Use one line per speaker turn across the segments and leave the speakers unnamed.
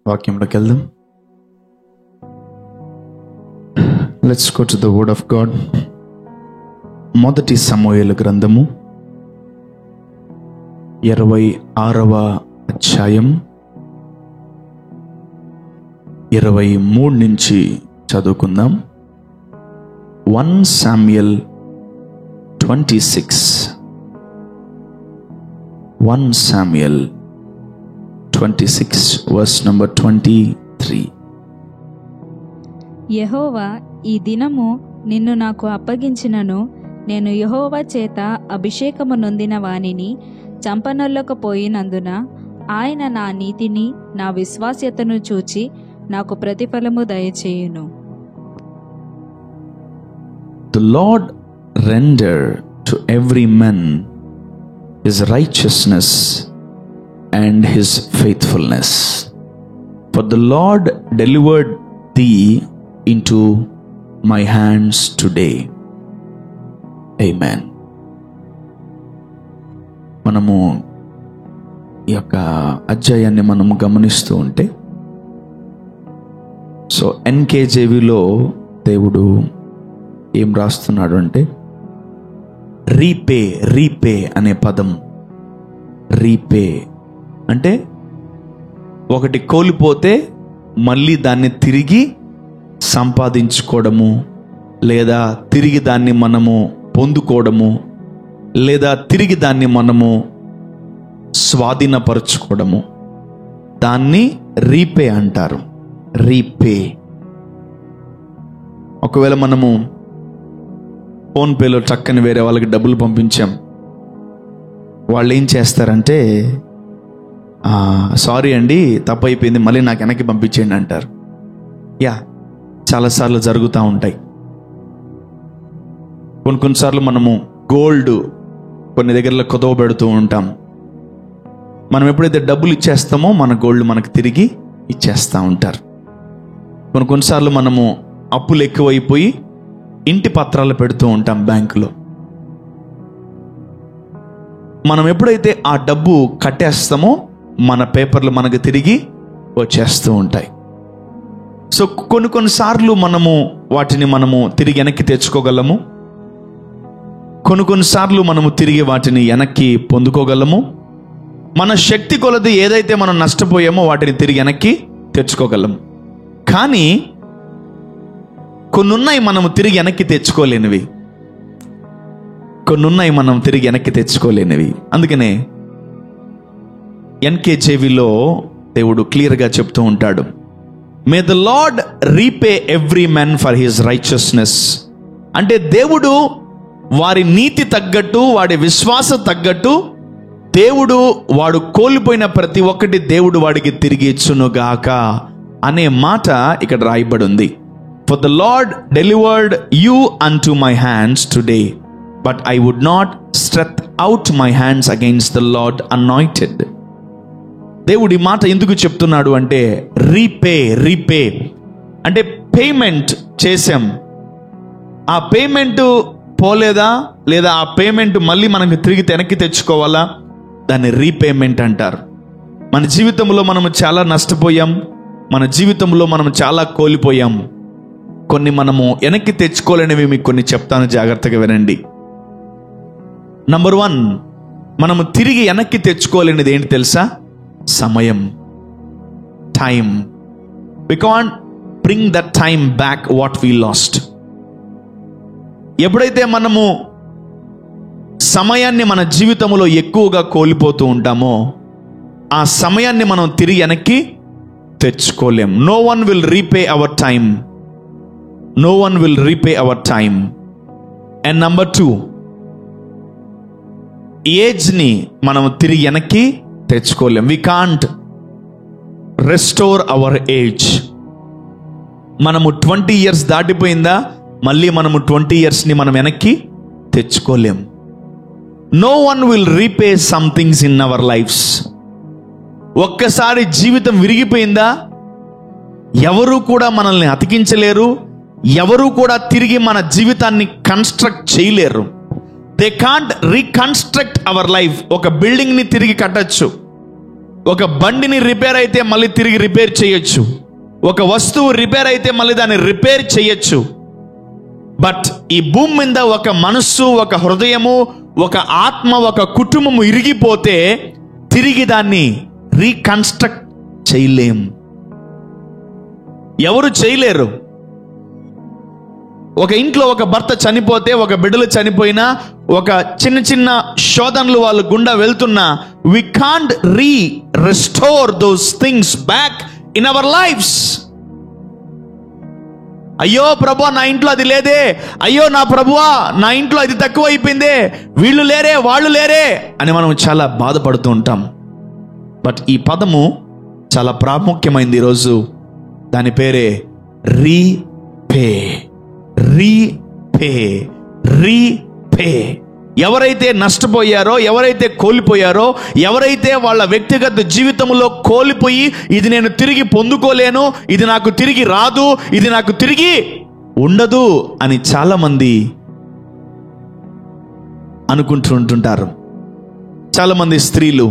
వాక్యంలోకి వెళ్దాం. Let's go to the word of God. మొదటి సమూయేలు గ్రంథము 26వ అధ్యాయం 23 నుంచి చదువుకుందాం. 1 Samuel 26. 1 Samuel 26 verse number 23.
యెహోవా ఈ దినము నిన్ను నాకు అప్పగించినను, నేను యెహోవా చేత అభిషేకము నొందిన వానిని చంపనొల్లకపోయినందున ఆయన నా నీతిని నా విశ్వాస్యతను చూచి నాకు ప్రతిఫలము దయచేయును.
The Lord render to every man his righteousness and his faithfulness. For the Lord delivered thee into my hands today. Amen. మనము ఈ యొక్క అధ్యాయాన్ని మనము గమనిస్తూ ఉంటే, సో ఎన్కేజేవిలో దేవుడు ఏం రాస్తున్నాడు అంటే, రీపే అనే పదం. రీపే అంటే ఒకటి కోల్పోతే మళ్ళీ దాన్ని తిరిగి సంపాదించుకోవడము, లేదా తిరిగి దాన్ని మనము పొందుకోవడము, లేదా తిరిగి దాన్ని మనము స్వాధీనపరచుకోవడము, దాన్ని రీపే అంటారు. రీపే. ఒకవేళ మనము ఫోన్పేలో చక్కని వేరే వాళ్ళకి డబ్బులు పంపించాం, వాళ్ళు ఏం చేస్తారంటే, సారీ అండి తప్పు అయిపోయింది, మళ్ళీ నాకు వెనక్కి పంపించేయండి అంటారు. చాలాసార్లు జరుగుతూ ఉంటాయి. కొన్నిసార్లు మనము గోల్డ్ కొన్ని దగ్గరలో కుదవ పెడుతూ ఉంటాం. మనం ఎప్పుడైతే డబ్బులు ఇచ్చేస్తామో మన గోల్డ్ మనకు తిరిగి ఇచ్చేస్తూ ఉంటారు. కొన్నిసార్లు మనము అప్పులు ఎక్కువైపోయి ఇంటి పత్రాలు పెడుతూ ఉంటాం బ్యాంకులో. మనం ఎప్పుడైతే ఆ డబ్బు కట్టేస్తామో మన పేపర్లు మనకు తిరిగి వచ్చేస్తూ ఉంటాయి. సో కొన్నిసార్లు మనము వాటిని మనము తిరిగి వెనక్కి తెచ్చుకోగలము, కొన్నిసార్లు మనము తిరిగి వాటిని వెనక్కి పొందుకోగలము. మన శక్తి కొలది ఏదైతే మనం నష్టపోయామో వాటిని తిరిగి వెనక్కి తెచ్చుకోగలము. కానీ కొన్నున్నాయి మనము తిరిగి వెనక్కి తెచ్చుకోలేనివి. కొన్నున్నాయి మనం తిరిగి వెనక్కి తెచ్చుకోలేనివి. అందుకనే ఎన్కేజేవిలో దేవుడు క్లియర్గా చెప్తూ ఉంటాడు, may the lord repay every man for his righteousness. అంటే దేవుడు వారి నీతి తగ్గట్టు, వాడి విశ్వాస తగ్గట్టు దేవుడు వాడు కోల్పోయిన ప్రతి ఒక్కటి దేవుడు వాడికి తిరిగి ఇచ్చునుగాక అనే మాట ఇక్కడ రాయబడి ఉంది. For the Lord delivered you unto my hands today, but I would not stretch out my hands against the Lord anointed. దేవుడు ఈ మాట ఎందుకు చెప్తున్నాడు అంటే, రీపే అంటే పేమెంట్ చేసాం, ఆ పేమెంట్ పోలేదా, లేదా ఆ పేమెంట్ మళ్ళీ మనకు తిరిగి వెనక్కి తెచ్చుకోవాలా, దాన్ని రీపేమెంట్ అంటారు. మన జీవితంలో మనము చాలా నష్టపోయాం, మన జీవితంలో మనం చాలా కోల్పోయాం. కొన్ని మనము వెనక్కి తెచ్చుకోలేనివి మీకు కొన్ని చెప్తాను, జాగ్రత్తగా వినండి. నంబర్ 1, మనము తిరిగి వెనక్కి తెచ్చుకోలేనిది ఏంటి తెలుసా? సమయం, time. We can't bring that time back what we lost. ఎప్పుడైతే మనము సమయాన్ని మన జీవితంలో ఎక్కువగా కోల్పోతూ ఉంటామో ఆ సమయాన్ని మనం తిరిగి వెనక్కి తెచ్చుకోలేం. No one will repay our time. No one will repay our time. And number 2, ఏజ్ని మనం తిరిగి వెనక్కి తెచ్చుకోలేం. We can't restore our age. మనము 20 years దాటిపోయిందా, మళ్ళీ మనము 20 yearsని మనం వెనక్కి తెచ్చుకోలేం. No one will repay some things in our lives. ఒక్కసారి జీవితం విరిగిపోయిందా, ఎవరు కూడా మనల్ని అతికించలేరు, ఎవరు కూడా తిరిగి మన జీవితాన్ని కన్స్ట్రక్ట్ చేయలేరు. They can't reconstruct our life. ఒక బిల్డింగ్ని తిరిగి కట్టచ్చు, ఒక బండిని రిపేర్ అయితే మళ్ళీ తిరిగి రిపేర్ చేయొచ్చు, ఒక వస్తువు రిపేర్ అయితే మళ్ళీ దాన్ని రిపేర్ చేయొచ్చు. బట్ ఈ భూమి మీద ఒక మనస్సు, ఒక హృదయము, ఒక ఆత్మ, ఒక కుటుంబము ఇరిగిపోతే తిరిగి దాన్ని రీకన్స్ట్రక్ట్ చేయలేం. ఎవరు చేయలేరు. ఒక ఇంట్లో ఒక భర్త చనిపోతే, ఒక బిడ్డలు చనిపోయినా, ఒక చిన్న చిన్న శోధనలు వాళ్ళు గుండా వెళ్తున్నా, we can't restore those things back in our lives. అయ్యో ప్రభువా నా ఇంట్లో అది లేదే, అయ్యో నా ప్రభువా నా ఇంట్లో అది తక్కువ అయిపోయిందే, వీళ్ళు లేరే వాళ్ళు లేరే అని మనం చాలా బాధపడుతూ ఉంటాం. బట్ ఈ పదము చాలా ప్రాముఖ్యమైంది ఈరోజు. దాని పేరే రీపే. Repay, repay. ఎవరైతే నష్టపోయారో, ఎవరైతే కోల్పోయారో, ఎవరైతే వాళ్ళ వ్యక్తిగత జీవితంలో కోల్పోయి ఇది నేను తిరిగి పొందుకోలేను, ఇది నాకు తిరిగి రాదు, ఇది నాకు తిరిగి ఉండదు అని చాలా మంది అనుకుంటుంటారు. చాలా మంది స్త్రీలు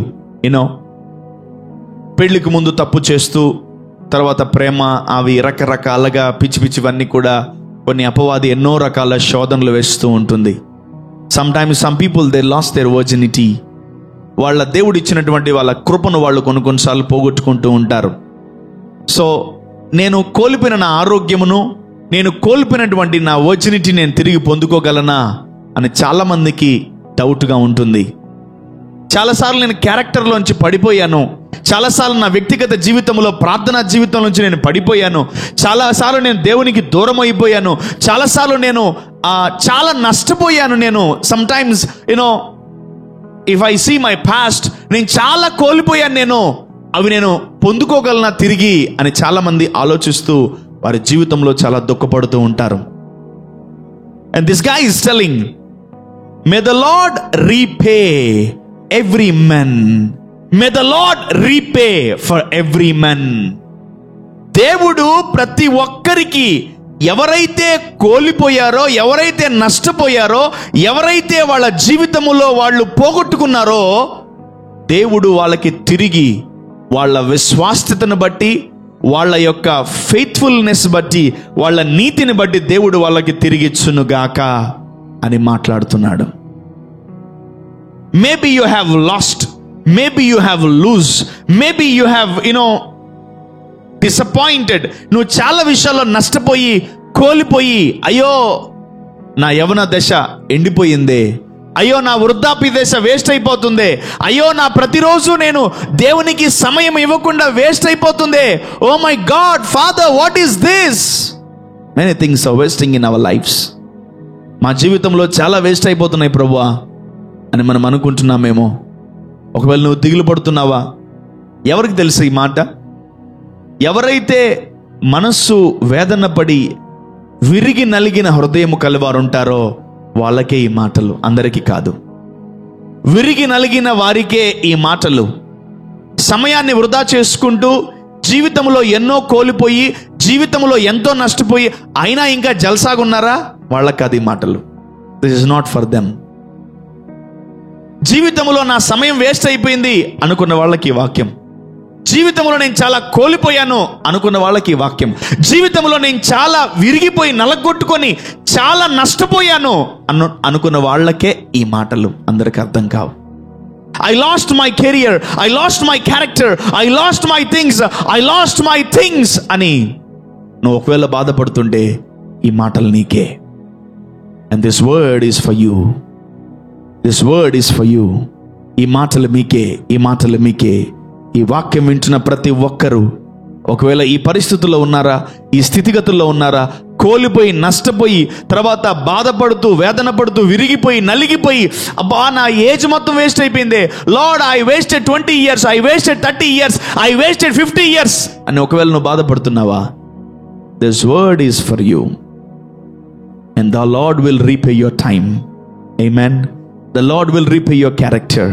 పెళ్లికి ముందు తప్పు చేస్తూ, తర్వాత ప్రేమ, అవి రకరకాలుగా పిచ్చి పిచ్చివన్నీ కూడా కొన్ని అపవాది ఎన్నో రకాల శోధనలు వేస్తూ ఉంటుంది. Sometimes some people they lost their virginity. వాళ్ళ దేవుడు ఇచ్చినటువంటి వాళ్ళ కృపను వాళ్ళు కొన్నిసార్లు పోగొట్టుకుంటూ ఉంటారు. సో నేను కోల్పోయిన నా ఆరోగ్యమును, నేను కోల్పోయినటువంటి నా వర్జినిటీ నేను తిరిగి పొందుకోగలనా అని చాలామందికి డౌట్గా ఉంటుంది. చాలాసార్లు నేను క్యారెక్టర్లోంచి పడిపోయాను, చాలాసార్లు నా వ్యక్తిగత జీవితంలో, ప్రార్థనా జీవితం నుంచి నేను పడిపోయాను, చాలాసార్లు నేను దేవునికి దూరం అయిపోయాను, చాలాసార్లు నేను చాలా నష్టపోయాను. నేను sometimes if I see my past, నేను చాలా కోల్పోయాను, అవి నేను పొందుకోగలనా తిరిగి అని చాలామంది ఆలోచిస్తూ వారి జీవితంలో చాలా దుఃఖపడుతూ ఉంటారు. And this guy is telling, may the lord repay every man. May the Lord repay for every man. దేవుడు ప్రతి ఒక్కరికి, ఎవరైతే కోల్పోయారో, ఎవరైతే నష్టపోయారో, ఎవరైతే వాళ్ళ జీవితంలో వాళ్ళు పోగొట్టుకున్నారో, దేవుడు వాళ్ళకి తిరిగి వాళ్ళ విశ్వాస్యతను బట్టి, వాళ్ళ యొక్క ఫెయిత్ఫుల్నెస్ బట్టి, వాళ్ళ నీతిని బట్టి దేవుడు వాళ్ళకి తిరిగిచ్చునుగాక అని మాట్లాడుతున్నాడు. Maybe you have lost, maybe you have lose, maybe you have disappointed. నువ్వు చాలా విషయాల్లో నష్టపోయి, కోల్పోయి, అయ్యో నా యవన దశ ఎండిపోయిందే, అయ్యో నా వృద్ధాప్య దశ వేస్ట్ అయిపోతుంది, అయ్యో నా ప్రతిరోజు నేను దేవునికి సమయం ఇవ్వకుండా వేస్ట్ అయిపోతుంది, oh my god father what is this. Many things are wasting in our lives. మా జీవితంలో చాలా వేస్ట్ అయిపోతున్నాయి ప్రభువా అని మనం అనుకుంటున్నామేమో. ఒకవేళ నువ్వు దిగులు పడుతున్నావా? ఎవరికి తెలుసు ఈ మాట? ఎవరైతే మనస్సు వేదన పడి విరిగి నలిగిన హృదయము కలవారు ఉంటారో వాళ్ళకే ఈ మాటలు, అందరికీ కాదు. విరిగి నలిగిన వారికే ఈ మాటలు. సమయాన్ని వృధా చేసుకుంటూ, జీవితంలో ఎన్నో కోల్పోయి, జీవితంలో ఎంతో నష్టపోయి, అయినా ఇంకా జల్సాగున్నారా, వాళ్ళకి కాదు ఈ మాటలు. This is not for them. జీవితంలో నా సమయం వేస్ట్ అయిపోయింది అనుకున్న వాళ్ళకి వాక్యం. జీవితంలో నేను చాలా కోల్పోయాను అనుకున్న వాళ్ళకి వాక్యం. జీవితంలో నేను చాలా విరిగిపోయి నలగొట్టుకొని చాలా నష్టపోయాను అనుకున్న వాళ్ళకే ఈ మాటలు, అందరికి అర్థం కావు. I lost my career, I lost my character, I lost my things, I lost my things అని నువ్వు ఒకవేళ బాధపడుతుంటే ఈ మాటలు నీకే. And this word is for you. This word is for you. ఈ మాటలు మీకే, ఈ మాటలు మీకే. ఈ వాక్యం వింటున్న ప్రతి ఒక్కరూ ఒకవేళ ఈ పరిస్థితుల్లో ఉన్నారా, ఈ స్థితిగతుల్లో ఉన్నారా, కోల్పోయి నష్టపోయి తర్వాత బాధపడుతూ వేదన పడుతూ విరిగిపోయి నలిగిపోయి, అబ్బా నా ఏజ్ మొత్తం వేస్ట్ అయిపోయింది, Lord I wasted 20 years, I wasted 30 years, I wasted 50 years అని ఒకవేళ నువ్వు బాధపడుతున్నావా, this word is for you. And the lord will repay your time. ఆమేన్. The lord will repay your character.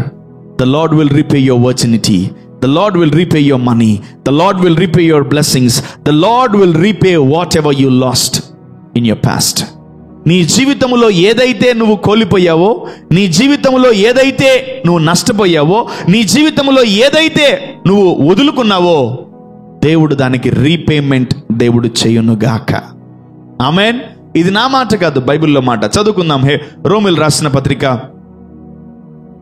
The lord will repay your virginity. The Lord will repay your money. The Lord will repay your blessings. The Lord will repay whatever you lost in your past. నీ జీవితంలో ఏదైతే నువ్వు కోల్పోయావో, నీ జీవితంలో ఏదైతే నువ్వు నష్టపోయావో, నీ జీవితంలో ఏదైతే నువ్వు వదులుకున్నావో, దేవుడు దానికి రీపేమెంట్ దేవుడు చేయునుగాక. ఆమేన్. ఇది నా మాట కాదు, బైబిల్లో మాట. చదువుకుందాం. రోమిల్ రాసిన పత్రిక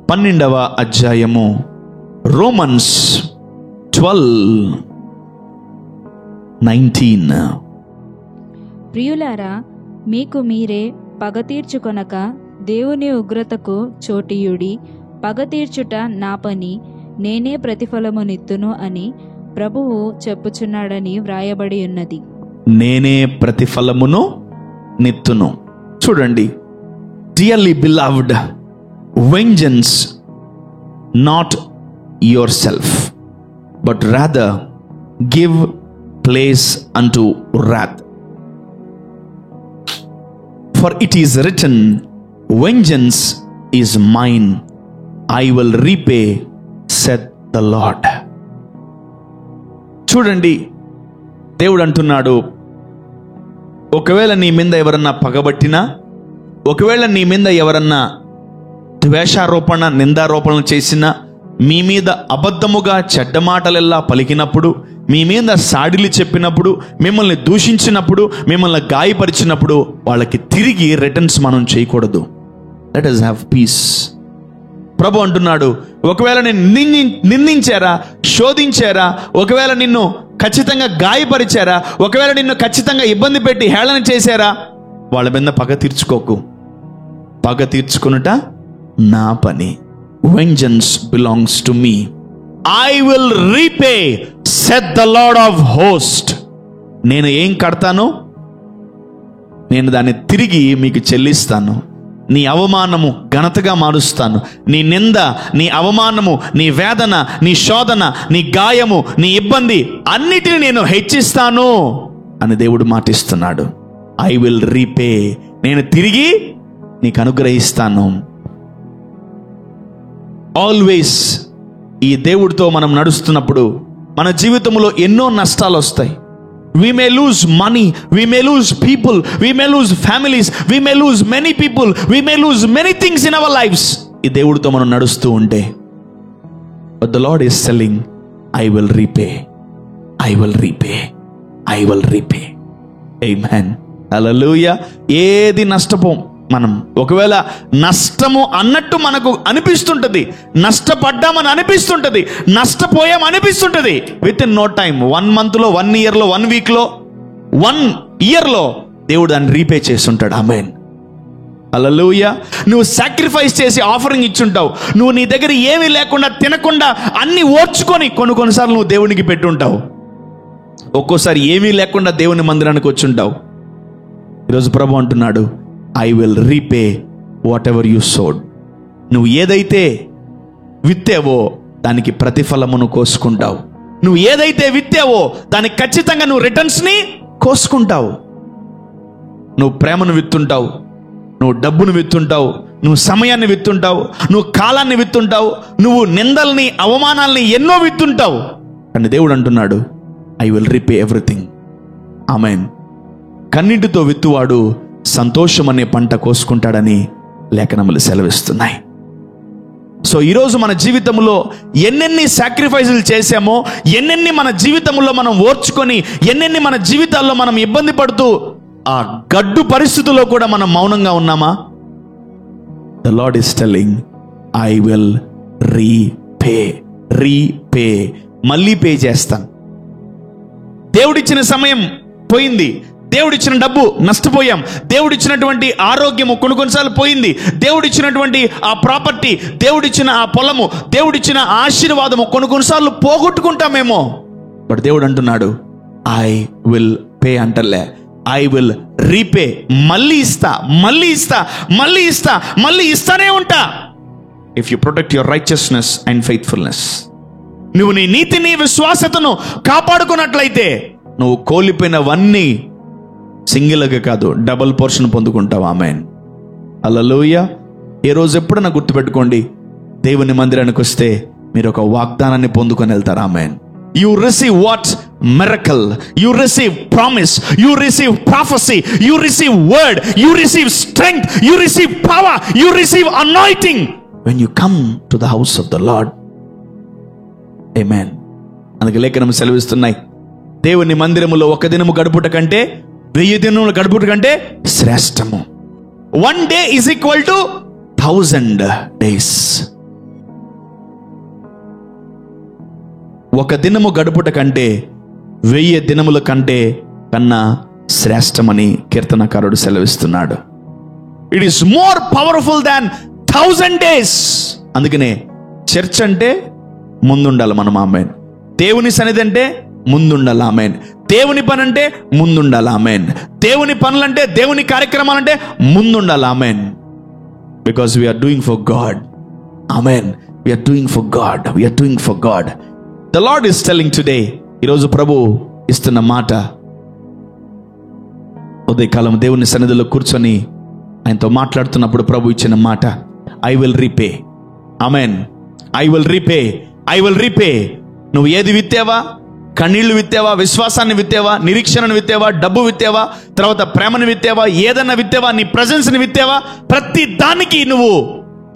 12వ అధ్యాయము, రోమన్స్ 12:19.
ప్రియులారా, మీకు మీరే పగ తీర్చుకొనక దేవుని ఉగ్రతకు చోటియుడి. పగ తీర్చుట నా పని, నేనే ప్రతిఫలమునిత్తును అని ప్రభువు చెప్పుచున్నాడని వ్రాయబడి ఉన్నది.
నేనే ప్రతిఫలమును నిత్తును. చూడండి, dearly beloved, vengeance not your self, but rather give place unto wrath. For it is written, vengeance is mine, I will repay, said the Lord. చూడండి, దేవుడు అంటున్నాడు, ఒకవేళ నీ మీద ఎవరన్నా పగబట్టినా, ఒకవేళ నీ మీద ఎవరన్నా ద్వేషారోపణ, నిందారోపణలు చేసినా, మీ మీద అబద్ధముగా చెడ్డ మాటలెల్లా పలికినప్పుడు, మీ మీద సాడిలు చెప్పినప్పుడు, మిమ్మల్ని దూషించినప్పుడు, మిమ్మల్ని గాయపరిచినప్పుడు, వాళ్ళకి తిరిగి రిటర్న్స్ మనం చేయకూడదు. Let us have peace. ప్రభు అంటున్నాడు, ఒకవేళ నిన్ను నిందించారా, శోధించారా, ఒకవేళ నిన్ను ఖచ్చితంగా గాయపరిచారా, ఒకవేళ నిన్ను ఖచ్చితంగా ఇబ్బంది పెట్టి హేళన చేశారా, వాళ్ళ మీద పగ తీర్చుకోకు. పగ తీర్చుకునుట నా పని. Vengeance belongs to me. I will repay, said the Lord of hosts. నేను ఏం కడతాను, నేను దాన్ని తిరిగి మీకు చెల్లిస్తాను. నీ అవమానము ఘనతగా మారుస్తాను. నీ నింద, నీ అవమానము, నీ వేదన, నీ శోధన, నీ గాయము, నీ ఇబ్బంది అన్నిటిని నేను హెచ్చిస్తాను అని దేవుడు మాటిస్తున్నాడు. ఐ విల్ రీపే, నేను తిరిగి నీకు అనుగ్రహిస్తాను. ఆల్వేస్ ఈ దేవుడితో మనం నడుస్తున్నప్పుడు మన జీవితంలో ఎన్నో నష్టాలు వస్తాయి. We may lose money, we may lose people, we may lose families, we may lose many people, we may lose many things in our lives. ఈ దేవుడితో మనం నడుస్తూ ఉంటే, but the Lord is telling, I will repay, I will repay, I will repay. Amen. Hallelujah. ఏది నష్టపోం మనం. ఒకవేళ నష్టము అన్నట్టు మనకు అనిపిస్తుంటది, నష్టపడ్డామని అనిపిస్తుంటది, నష్టపోయాం అనిపిస్తుంటది. విత్ ఇన్ నో టైం, 1 monthలో, 1 yearలో, 1 weekలో, 1 yearలో దేవుడు దాన్ని రీపే చేస్తుంటాడు. ఆమేన్. హల్లెలూయా. నువ్వు సాక్రిఫైస్ చేసి ఆఫరింగ్ ఇచ్చుంటావు. నువ్వు నీ దగ్గర ఏమీ లేకుండా, తినకుండా అన్ని ఓర్చుకొని కొన్నిసార్లు నువ్వు దేవునికి పెట్టుంటావు. ఒక్కోసారి ఏమీ లేకుండా దేవుని మందిరానికి వచ్చుంటావు. ఈరోజు ప్రభు అంటున్నాడు, I will repay whatever you sowed. నువ్వు ఏదైతే విత్తావో దానికి ప్రతిఫలమును కోసుకుంటావు. నువ్వు ఏదైతే విత్తావో దానికి ఖచ్చితంగా నువ్వు రిటర్న్స్ని కోసుకుంటావు. నువ్వు ప్రేమను విత్తుంటావు, నువ్వు డబ్బును విత్తుంటావు, నువ్వు సమయాన్ని విత్తుంటావు, నువ్వు కాలాన్ని విత్తుంటావు, నువ్వు నిందల్ని, అవమానాల్ని ఎన్నో విత్తుంటావు. కానీ దేవుడు అంటున్నాడు, ఐ విల్ రీపే ఎవ్రీథింగ్. ఆమేన్. కన్నీటితో విత్తువాడు సంతోషం అనే పంట కోసుకుంటాడని లేఖనములు సెలవిస్తున్నాయి. సో ఈరోజు మన జీవితంలో ఎన్నెన్ని సాక్రిఫైజులు చేశామో, ఎన్నెన్ని మన జీవితంలో మనం ఓర్చుకొని, ఎన్నెన్ని మన జీవితాల్లో మనం ఇబ్బంది పడుతూ ఆ గడ్డు పరిస్థితుల్లో కూడా మనం మౌనంగా ఉన్నామా? The lord is telling, I will repay. మళ్ళీ పే చేస్తాను. దేవుడిచ్చిన సమయం పోయింది, దేవుడిచ్చిన డబ్బు నష్టపోయాం, దేవుడిచ్చినటువంటి ఆరోగ్యము కొన్నిసార్లు పోయింది, దేవుడిచ్చినటువంటి ఆ ప్రాపర్టీ, దేవుడిచ్చిన ఆ పొలము, దేవుడిచ్చిన ఆశీర్వాదము కొన్నిసార్లు పోగొట్టుకుంటామేమో. బట్ దేవుడు అంటున్నాడు, ఐ విల్ పే అంటలే, ఐ విల్ రీపే. మళ్ళీ ఇస్తా, మళ్ళీ ఇస్తా, మళ్ళీ ఇస్తా, మళ్ళీ ఇస్తానే ఉంటా. If you protect your righteousness and faithfulness, నువ్వు నీ నీతిని, విశ్వాసతను కాపాడుకున్నట్లయితే నువ్వు కోల్పోయినవన్నీ సింగిల్గా కాదు, డబుల్ పోర్షన్ పొందుకుంటావు. ఆమేన్. హల్లెలూయా. ఏ రోజు ఎప్పుడన్నా గుర్తుపెట్టుకోండి, దేవుని మందిరానికి వస్తే మీరు ఒక వాగ్దానాన్ని పొందుకొని వెళ్తారు. ఆమేన్. You receive what miracle, you receive promise, you receive prophecy, you receive word, you receive strength, you receive power, you receive anointing when you come to the house of the Lord. Amen. అందుకే లేఖనం సెలవిస్తున్నాయి, దేవుని మందిరములో ఒక దినము గడుపుట కంటే 1000 దినములు గడుపుట కంటే శ్రేష్టము. 1 day is equal to 1000 days. ఒక దినము గడుపుట కంటే 1000 దినముల కంటే కన్నా శ్రేష్టమని కీర్తనకారుడు సెలవిస్తున్నాడు. It is more powerful than 1000 days. అందుకనే చర్చ్ అంటే ముందుండాలి మనం. ఆమేన్. దేవుని సన్నిధి అంటే ముందుండాలి. ఆమేన్. దేవుని పని అంటే ముందుండాలి. ఆమేన్. దేవుని పనులంటే, దేవుని కార్యక్రమాలంటే ముందుండాలి. ఆమేన్. Because we're doing for God. ఆమేన్. We're doing for God. We're doing for God. The lord is telling today, ఈరోజు ప్రభు ఇస్తున్న మాట, ఉదయకాలం దేవుని సన్నిధిలో కూర్చొని ఆయనతో మాట్లాడుతున్నప్పుడు ప్రభు ఇచ్చిన మాట, I will repay. Amen. I will repay. I will repay. నువ్వు ఏది విత్తావా? కన్నీళ్లు విత్తావా? విశ్వాసాన్ని విత్తావా? నిరీక్షణను విత్తావా? డబ్బు విత్తావా? తర్వాత ప్రేమను విత్తావా? ఏదన్నా విత్తావా? నీ ప్రెజెన్స్ ని విత్తావా? ప్రతి దానికి నువ్వు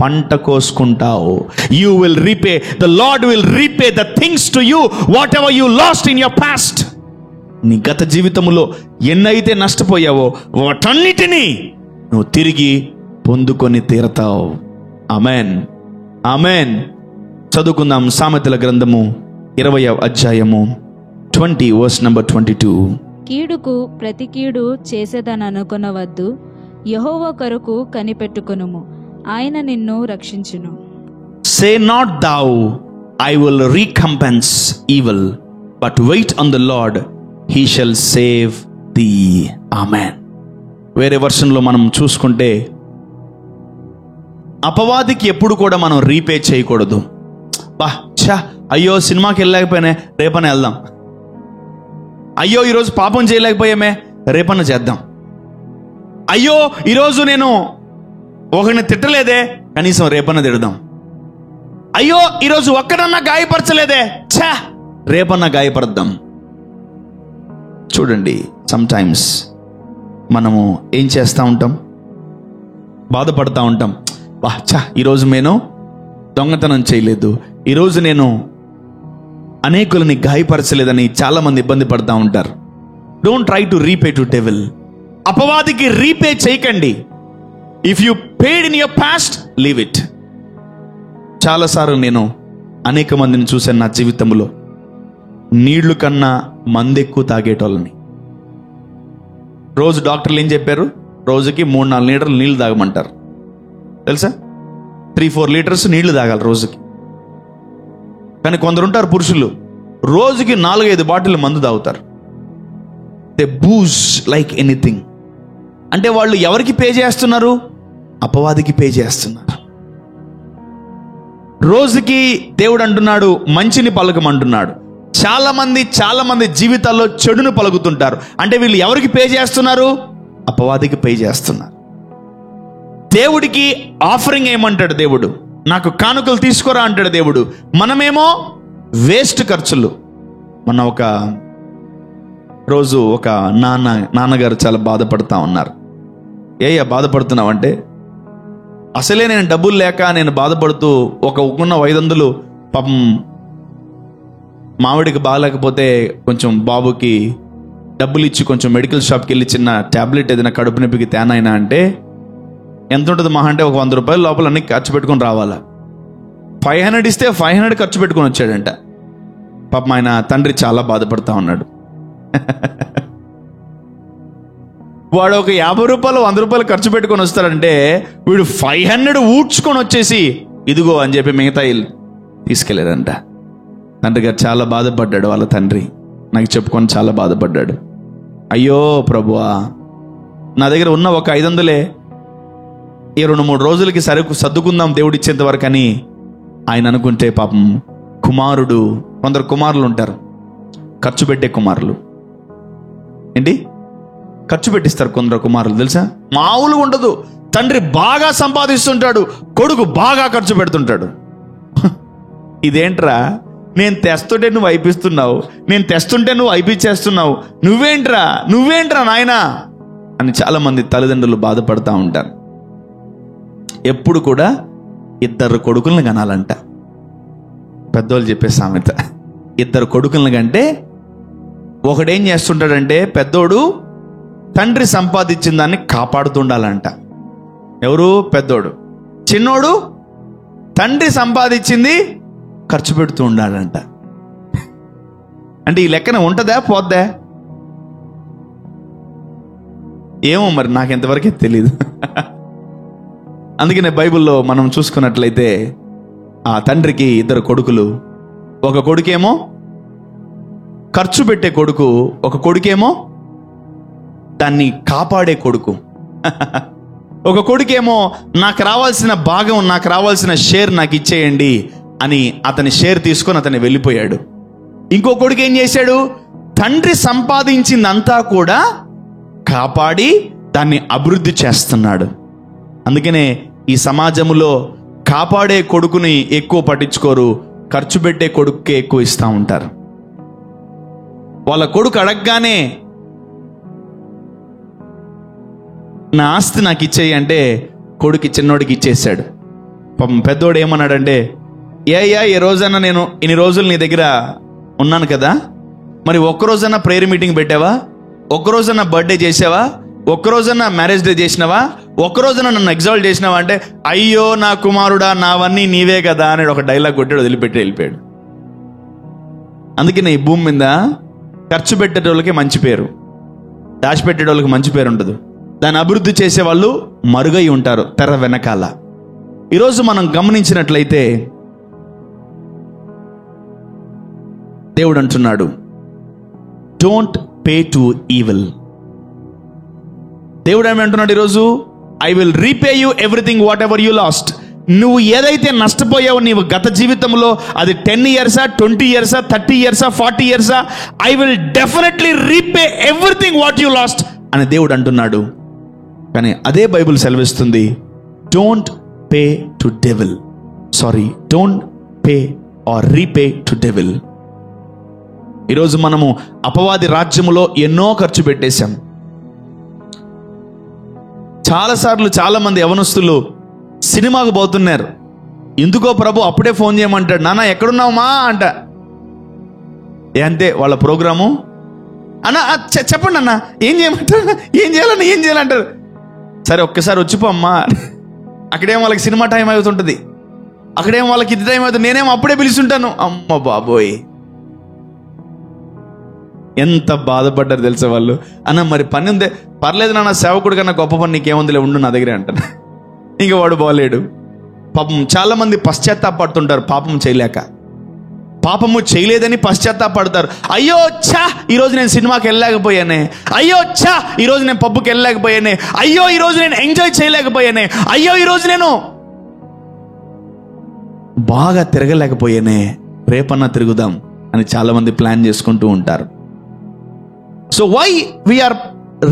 పంట కోసుకుంటావు. You will repay. The lord will repay the things to you whatever you lost in your past. నీ గత జీవితంలో ఎన్నైతే నష్టపోయావో వాటన్నిటినీ నువ్వు తిరిగి పొందుకొని తీరతావు. ఆమేన్. ఆమేన్. చదువుకుందాం సామెతల గ్రంథము 20వ అధ్యాయము 20 verse number 22.
కీడుకు ప్రతి కీడు చేసేదననుకొనవద్దు, యెహోవా కొరకు కనిపెట్టుకొనుము, ఆయన నిన్ను రక్షించును.
Say not thou, I will recompense evil, but wait on the Lord, he shall save thee. Amen. వేరే వర్షన్లో మనం చూసుకుంటే, అపవాదికి ఎప్పుడు కూడా మనం రీపే చేయకూడదు. అయ్యో సినిమాకి వెళ్ళలేకపోయానే, రేపనే వెళ్దాం. అయ్యో ఈరోజు పాపం చేయలేకపోయామే, రేపన్న చేద్దాం. అయ్యో ఈరోజు నేను ఒకరిని తిట్టలేదే, కనీసం రేపన్న తిడదాం. అయ్యో ఈరోజు ఒక్కడన్నా గాయపరచలేదే, రేపన్నా గాయపడద్దాం. చూడండి, సమ్టైమ్స్ మనము ఏం చేస్తూ ఉంటాం, బాధపడతా ఉంటాం. ఈరోజు నేను దొంగతనం చేయలేదు, ఈరోజు నేను అనేకులని గాయపరచలేదని చాలా మంది ఇబ్బంది పడతా ఉంటారు. Don't try to repay to devil. అపవాదికి రీపే చేయకండి. If you paid in your past, leave it. చాలాసార్లు నేను అనేక మందిని చూశాను నా జీవితంలో, నీళ్లు కన్నా మందు ఎక్కువ తాగేటోళ్ళని. రోజు డాక్టర్లు ఏం చెప్పారు, రోజుకి 3-4 లీటర్లు నీళ్లు తాగమంటారు. తెలుసా? 3-4 లీటర్స్ నీళ్లు తాగాలి రోజుకి. కానీ కొందరు ఉంటారు పురుషులు, రోజుకి 4-5 బాటిల్ మందు తాగుతారు. They booze like anything. అంటే వాళ్ళు ఎవరికి పే చేస్తున్నారు? అపవాదికి పే చేస్తున్నారు. రోజుకి దేవుడు అంటున్నాడు మంచిని పలకమంటున్నాడు. చాలా మంది జీవితాల్లో చెడును పలుకుతుంటారు. అంటే వీళ్ళు ఎవరికి పే చేస్తున్నారు? అపవాదికి పే చేస్తున్నారు. దేవుడికి ఆఫరింగ్ ఏమంటాడు దేవుడు? నాకు కానుకలు తీసుకోరా అంటాడు దేవుడు. మనమేమో వేస్ట్ ఖర్చులు. మన ఒక రోజు ఒక నాన్నగారు చాలా బాధపడతా ఉన్నారు. బాధపడుతున్నావు అంటే, అసలే నేను డబ్బులు లేక నేను బాధపడుతూ ఉన్న 500 పాపం మావిడికి బాగాలేకపోతే కొంచెం బాబుకి డబ్బులు ఇచ్చి కొంచెం మెడికల్ షాప్కి వెళ్ళి చిన్న ట్యాబ్లెట్ ఏదైనా కడుపు నొప్పికి తేనైనా అంటే ఎంత ఉంటుంది మహా అంటే ఒక 100 రూపాయలు లోపల అన్ని ఖర్చు పెట్టుకొని రావాలా. 500 ఇస్తే 500 ఖర్చు పెట్టుకొని వచ్చాడంట. పాపం ఆయన తండ్రి చాలా బాధపడతా ఉన్నాడు. వాడు ఒక 50 రూపాయలు 100 రూపాయలు ఖర్చు పెట్టుకొని వస్తాడంటే వీడు 500 ఊడ్చుకొని వచ్చేసి ఇదిగో అని చెప్పి మిగతా తీసుకెళ్ళారంట. తండ్రి గారు చాలా బాధపడ్డాడు. వాళ్ళ తండ్రి నాకు చెప్పుకొని చాలా బాధపడ్డాడు. అయ్యో ప్రభువా, నా దగ్గర ఉన్న ఒక 500 ఈ 2-3 రోజులకి సర్దుకుందాం దేవుడు ఇచ్చేంత వరకు అని ఆయన అనుకుంటే, పాపం కుమారుడు, కొందరు కుమారులు ఉంటారు ఖర్చు పెట్టే కుమారులు. ఏంటి ఖర్చు పెట్టిస్తారు కొందరు కుమారులు, తెలుసా? మామూలుగా ఉండదు. తండ్రి బాగా సంపాదిస్తుంటాడు, కొడుకు బాగా ఖర్చు పెడుతుంటాడు. ఇదేంట్రా, నేను తెస్తుంటే నువ్వు అయిపిస్తున్నావు, నేను తెస్తుంటే నువ్వు అయిపించేస్తున్నావు, నువ్వేంట్రా నాయనా అని చాలామంది తల్లిదండ్రులు బాధపడతా ఉంటారు. ఎప్పుడు కూడా ఇద్దరు కొడుకులను కనాలంట. పెద్దోళ్ళు చెప్పే సామెత, ఇద్దరు కొడుకులను కంటే ఒకడేం చేస్తుంటాడంటే, పెద్దోడు తండ్రి సంపాదించిన దాన్ని కాపాడుతుండాలంట. ఎవరు? పెద్దోడు. చిన్నోడు తండ్రి సంపాదించింది ఖర్చు పెడుతూ ఉండాలంట. అంటే ఈ లెక్కన ఉంటుందా పోద్దా? ఏమో మరి, నాకు ఎంతవరకే తెలీదు. అందుకనే బైబిల్లో మనం చూసుకున్నట్లయితే ఆ తండ్రికి ఇద్దరు కొడుకులు. ఒక కొడుకేమో ఖర్చు పెట్టే కొడుకు, ఒక కొడుకేమో దాన్ని కాపాడే కొడుకు. ఒక కొడుకేమో నాకు రావాల్సిన భాగం, నాకు రావాల్సిన షేర్ నాకు ఇచ్చేయండి అని అతని షేర్ తీసుకొని అతన్ని వెళ్ళిపోయాడు. ఇంకో కొడుకు ఏం చేశాడు? తండ్రి సంపాదించిందంతా కూడా కాపాడి దాన్ని అభివృద్ధి చేస్తున్నాడు. అందుకనే ఈ సమాజంలో కాపాడే కొడుకుని ఎక్కువ పట్టించుకోరు, ఖర్చు పెట్టే కొడుకుకే ఎక్కువ ఇస్తూ ఉంటారు. వాళ్ళ కొడుకు అడగగానే నా ఆస్తి నాకు ఇచ్చేయి అంటే కొడుకు చిన్నోడికి ఇచ్చేసాడు. పాపం పెద్దోడు ఏమన్నాడంటే, ఏ రోజన్నా నేను ఇన్ని రోజులు నీ దగ్గర ఉన్నాను కదా, మరి ఒక్కరోజన్నా ప్రేయర్ మీటింగ్ పెట్టావా? ఒక్కరోజన్నా బర్త్డే చేసావా? ఒక్కరోజన్నా మ్యారేజ్ డే చేసినావా? ఒక్కరోజన్నా నన్ను ఎగ్జాల్ట్ చేసినావా అంటే, అయ్యో నా కుమారుడా, నావన్నీ నీవే కదా అని ఒక డైలాగ్ కొట్టాడు, వదిలిపెట్టి వెళ్ళిపోయాడు. అందుకనే ఈ భూమి మీద ఖర్చు పెట్టేటోళ్ళకి మంచి పేరు, దాచిపెట్టేటోళ్ళకి మంచి పేరు ఉండదు. దాన్ని అభివృద్ధి చేసే వాళ్ళు మరుగై ఉంటారు తెర వెనకాల. ఈరోజు మనం గమనించినట్లయితే దేవుడు అంటున్నాడు, డోంట్ పే టు ఈవిల్. దేవుడు ఏమంటున్నాడు ఈరోజు? I will repay you everything what ever you last. నువ్వు ఏదైతే నష్టపోయావో నీవు గత జీవితంలో, అది 10 years, 20 years, 30 years, 40 years, I will definitely repay everything what you lost అని దేవుడు అంటున్నాడు. కానీ అదే బైబిల్ సెలవిస్తుంది, don't pay to devil. Don't pay or repay to devil. ఈరోజు మనము అపవాది రాజ్యములో ఎన్నో ఖర్చు పెట్టేశాం. చాలాసార్లు చాలామంది యవనస్తులు సినిమాకు పోతున్నారు. ఎందుకో ప్రభు అప్పుడే ఫోన్ చేయమంటాడు, నాన్న ఎక్కడున్నావుమా అంట. అంతే వాళ్ళ ప్రోగ్రాము. అన్న చెప్పండి అన్న, ఏం చేయమంటారు, ఏం చేయాలంటారు. సరే ఒక్కసారి వచ్చిపో అమ్మా. అక్కడేమో వాళ్ళకి సినిమా టైం అవుతుంటుంది, అక్కడేమో వాళ్ళకి ఇది టైం అవుతుంది, నేనేమో అప్పుడే పిలుచుంటాను. అమ్మ బాబోయ్, ఎంత బాధపడ్డారు తెలుసా వాళ్ళు. అన్న మరి పని ఉందే, పర్లేదు నాన్న, సేవకుడు కన్నా గొప్ప పని నీకేముందిలే, ఉండు నా దగ్గరే అంటాను. ఇంక వాడు బాలేడు. పాపం చాలా మంది పశ్చాత్తాపడుతుంటారు, పాపం చేయలేక. పాపము చేయలేదని పశ్చాత్తాపడతారు. అయ్యో ఛా, ఈరోజు నేను సినిమాకి వెళ్ళలేకపోయానే, అయ్యో ఛా, ఈరోజు నేను పబ్బుకి వెళ్ళలేకపోయానే, అయ్యో ఈరోజు నేను ఎంజాయ్ చేయలేకపోయానే, అయ్యో ఈరోజు నేను బాగా తిరగలేకపోయానే, రేపన్నా తిరుగుదాం అని చాలా మంది ప్లాన్ చేసుకుంటూ ఉంటారు. So why we are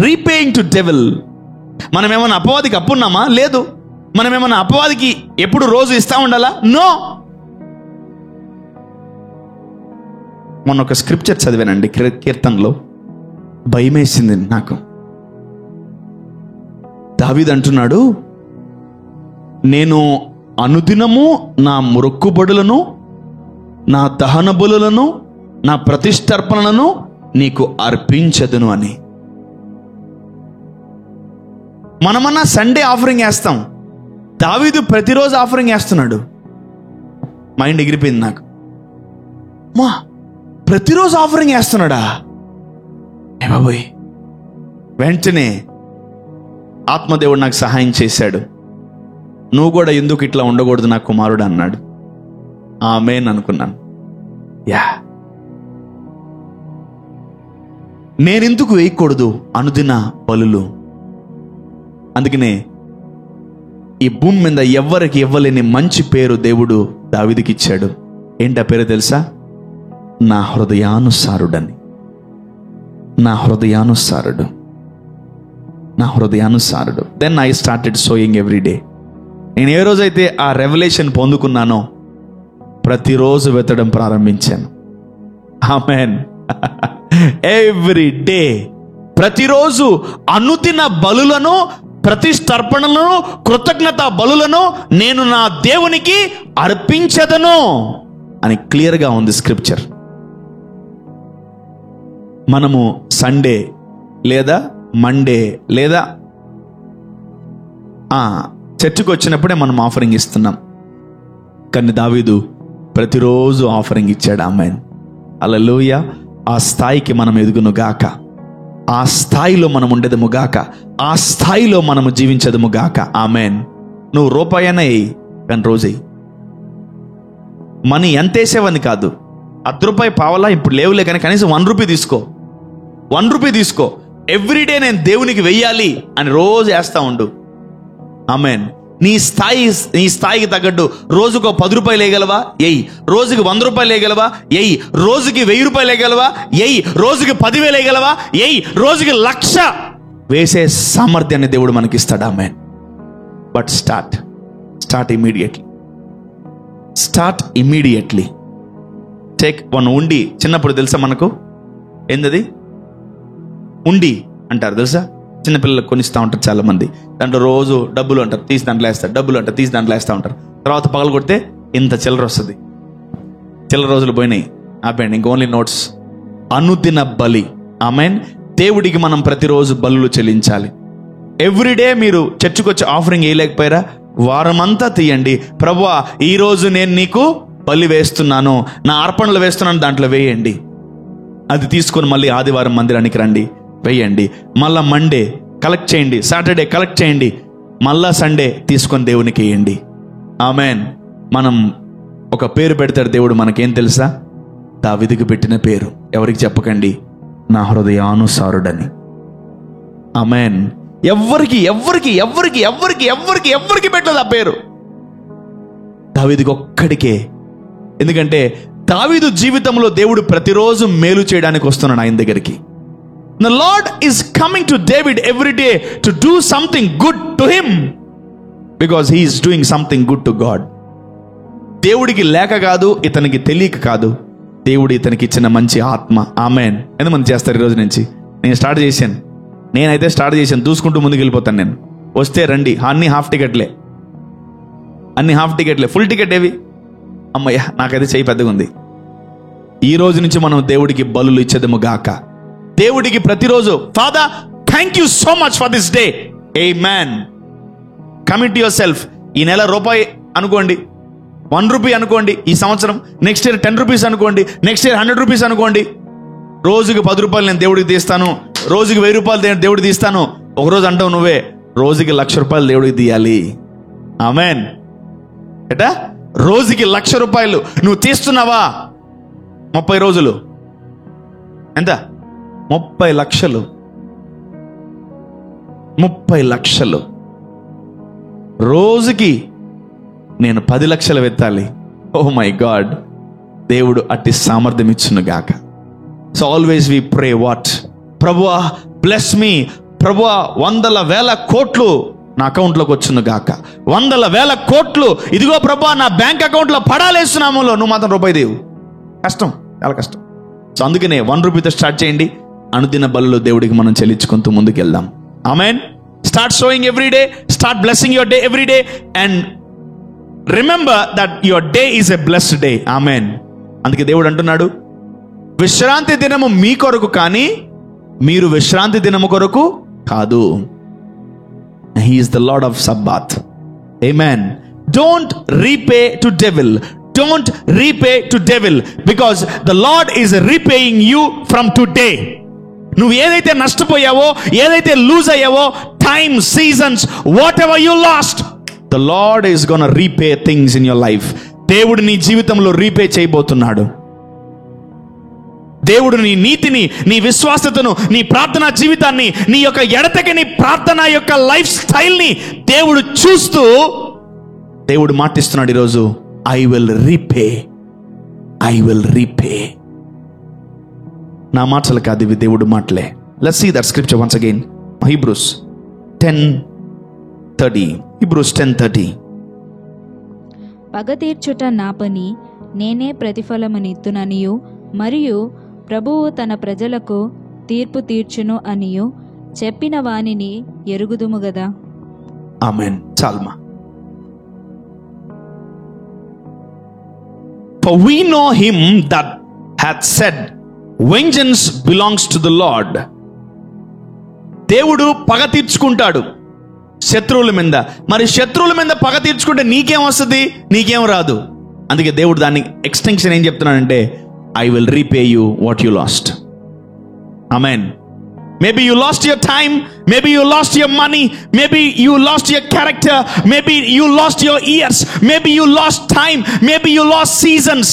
repaying to devil? మనం ఏమన్నా అపవాదికి అప్పున్నామా? లేదు. మనం ఏమన్నా అపవాదికి ఎప్పుడు రోజు ఇస్తా ఉండాలా? నో. మొన్న ఒక స్క్రిప్చర్ చదివానండి, కీర్తనలో, భయమేసింది నాకు. దావీదు అంటున్నాడు, నేను అనుదినము నా మొక్కుబడులను, నా దహన బలులను, నా ప్రతిష్టర్పణలను నీకు అర్పించదును అని. మనమన్నా సండే ఆఫరింగ్ వేస్తాం, దావీదు ప్రతిరోజు ఆఫరింగ్ వేస్తున్నాడు. మైండ్ ఎగిరిపోయింది నాకు. మా ప్రతిరోజు ఆఫరింగ్ వేస్తున్నాడా? ఏ బాబోయ్. వెంటనే ఆత్మదేవుడు నాకు సహాయం చేశాడు. నువ్వు కూడా ఎందుకు ఇట్లా ఉండకూడదు నా కుమారుడు అన్నాడు. ఆమేన్ అనుకున్నాను. యా, నేనెందుకు వేయకూడదు అనుదిన బలులు? అందుకనే ఈ భూమి మీద ఎవ్వరికి ఇవ్వలేని మంచి పేరు దేవుడు దావీదుకి ఇచ్చాడు. ఏంటా పేరు తెలుసా? నా హృదయానుసారుడని. నా హృదయానుసారుడు, నా హృదయానుసారుడు. Then I started sowing every day. నేను ఏ రోజైతే ఆ రెవల్యూషన్ పొందుకున్నానో, ప్రతిరోజు వెతడం ప్రారంభించాను. ఆమేన్. ఎవ్రీ డే, ప్రతిరోజు అనుదిన బలులను, ప్రతిష్టర్పణలను, కృతజ్ఞత బలులను నేను నా దేవునికి అర్పించదను అని క్లియర్గా ఉంది స్క్రిప్చర్. మనము సండే లేదా మండే లేదా చర్చికి వచ్చినప్పుడే మనం ఆఫరింగ్ ఇస్తున్నాం. కానీ దావీదు ప్రతిరోజు ఆఫరింగ్ ఇచ్చాడు. ఆమేన్. హల్లెలూయా. ఆ స్థాయికి మనం ఎదుగును గాక, ఆ స్థాయిలో మనం ఉండేదము గాక, ఆ స్థాయిలో మనము జీవించదము గాక. ఆమేన్. నువ్వు రూపాయనే కానీ రోజు మనీ ఎంత వేసేవని కాదు, ₹10 పావలా ఇప్పుడు లేవులే, కానీ కనీసం ₹1 తీసుకో, ₹1 తీసుకో. ఎవ్రీడే నేను దేవునికి వెయ్యాలి అని రోజు వేస్తా ఉండు. ఆమేన్. నీ స్థాయికి తగ్గట్టు రోజుకు ₹10 వేయగలవా? ఎయ్యి. రోజుకి ₹100 వేయగలవా? ఎయ్యి. రోజుకి ₹1000 వేయగలవా? ఎయ్యి. రోజుకి 10,000 వేయగలవా? ఎయ్యి. రోజుకి 1,00,000 వేసే సామర్థ్యాన్ని దేవుడు మనకి ఇస్తాడు. Amen. But start immediately. Take one ఉండి. చిన్నప్పుడు తెలుసా మనకు ఏందది ఉండి అంటారు తెలుసా? చిన్నపిల్లలకు కొనిస్తూ ఉంటారు చాలా మంది. దాంట్లో రోజు డబ్బులు అంటారు, తీసి దాంట్లో వేస్తారు, డబ్బులు అంటారు, తీసి దాంట్లో వేస్తూ ఉంటారు. తర్వాత పగలు కొడితే ఇంత చిల్లర వస్తుంది. చిల్లర రోజులు పోయినాయి, ఆపండి, ఇంక ఓన్లీ నోట్స్. అనుదిన బలి. ఆమేన్. దేవుడికి మనం ప్రతిరోజు బలులు చెల్లించాలి. ఎవ్రీడే మీరు చర్చికి వచ్చి ఆఫరింగ్ వేయలేకపోయారా? వారమంతా తీయండి. ప్రభువా, ఈరోజు నేను నీకు బలి వేస్తున్నాను, నా అర్పణలు వేస్తున్నాను, దాంట్లో వేయండి. అది తీసుకొని మళ్ళీ ఆదివారం మందిరానికి రండి, వేయండి. మళ్ళా మండే కలెక్ట్ చేయండి, సాటర్డే కలెక్ట్ చేయండి, మళ్ళా సండే తీసుకొని దేవునికి వేయండి. ఆమేన్. మనం ఒక పేరు పెడతాడు దేవుడు, మనకేం తెలుసా? దావీదుకు పెట్టిన పేరు. ఎవరికి చెప్పకండి, నా హృదయానుసారుడని. ఆమేన్. ఎవరికి పెట్టలేదు ఆ పేరు, దావీదుకి ఒక్కడికే. ఎందుకంటే దావీదు జీవితంలో దేవుడు ప్రతిరోజు మేలు చేయడానికి వస్తున్నాడు ఆయన దగ్గరికి. The Lord is coming to David every day to do something good to him, because he is doing something good to God. దేవుడికి లేక కాదు, ఇతనికి తెలియక కాదు, దేవుడు ఇతనికి ఇచ్చిన మంచి ఆత్మ. ఆమేన్. ఎంతమంది చేస్తారు ఈరోజు నుంచి? నేనైతే స్టార్ట్ చేశాను, దూసుకుంటూ ముందుకు వెళ్ళిపోతాను. నేను వస్తే రండి. అన్ని హాఫ్ టికెట్లే, ఫుల్ టికెట్ ఏవి? అమ్మయ్య, నాకైతే చెయ్యి పెద్దగా ఉంది. ఈ రోజు నుంచి మనం దేవుడికి బలులు ఇచ్చేదము గాక. దేవుడికి ప్రతిరోజు, father thank you so much for this day. Amen. Commit your self. ఈ నెల రూపాయి అనుకోండి, ₹1 అనుకోండి, ఈ సంవత్సరం. నెక్స్ట్ ఇయర్ ₹10 అనుకోండి, నెక్స్ట్ ఇయర్ ₹100 అనుకోండి. రోజుకి ₹10 నేను దేవుడికి తీస్తాను, రోజుకి ₹1000 నేను దేవుడికి తీస్తాను. ఒకరోజు అంటావు నువ్వే, రోజుకి ₹1,00,000 దేవుడికి తీయాలి. ఆమేన్. ఎటా రోజుకి ₹1,00,000 నువ్వు తీస్తున్నావా? 30 రోజులు ఎంత? 30 లక్షలు. 30 లక్షలు. రోజుకి నేను 10 లక్షలు వెత్తాలి. ఓ మై గాడ్. దేవుడు అట్టి సామర్థ్యం ఇచ్చును గాక. So always we pray what? ప్రభువా బ్లెస్ మీ. ప్రభువా 100,000 కోట్లు నా అకౌంట్లోకి వచ్చును గాక. 100,000 కోట్లు ఇదిగో ప్రభువా నా బ్యాంక్ అకౌంట్లో పడాలేస్తున్నాములో. నువ్వు మాత్రం రూపాయి దేవు. కష్టం, చాలా కష్టం. సో అందుకనే ₹1తో స్టార్ట్ చేయండి. అనుదిన బలులు దేవుడికి మనం చెల్లించుకుంటూ ముందుకు వెళ్దాం. Amen. Start showing every day, start blessing your day every day, and remember that your day is a blessed day. Amen. అందుకే దేవుడు అంటున్నాడు, విశ్రాంతి దినము మీ కొరకు కానీ మీరు విశ్రాంతి దినము కొరకు కాదు. He is the Lord of Sabbath. Amen. Don't repay to devil. Don't repay to devil, because the Lord is repaying you from today. నువ్వు ఏదైతే నష్టపోయావో, ఏదైతే లూజ్ అయ్యావో, time, seasons, whatever you lost, the lord is gonna repay things in your life. దేవుడు నీ జీవితంలో repay చేయబోతున్నాడు. దేవుడు నీ నీతిని, నీ విశ్వాసతను, నీ ప్రార్థనా జీవితాన్ని, నీ యొక్క ఎడతెగని ప్రార్థన యొక్క లైఫ్ స్టైల్ని దేవుడు చూస్తూ దేవుడు మాటిస్తున్నాడు ఈరోజు, ఐ విల్ రీపే. నా మాటలు కాదు ఇవి, దేవుడు మాటలే. Let's see that scripture once again. Hebrews 10:30. పగ తీర్చుట నా పని,
నేనే ప్రతిఫలమునిత్తుననియు మరియు ప్రభువు తన ప్రజలకు తీర్పు తీర్చును అనియు చెప్పిన వానిని ఎరుగుదుము గదా.
ఆమేన్. చాల్మా. For we know him that hath said, vengeance belongs to the Lord. దేవుడు పగ తీర్చుకుంటాడు శత్రువుల మీద. మరి శత్రువుల మీద పగ తీర్చుకుంటే నీకేం వస్తుంది? నీకేం రాదు. అందుకే దేవుడు దాన్ని ఎక్స్టెన్షన్ ఏం చెప్తున్నాడంటే, I will repay you what you last. Amen. Maybe you lost your time, maybe you lost your money, maybe you lost your character, maybe you lost your years, maybe you lost time, maybe you lost seasons.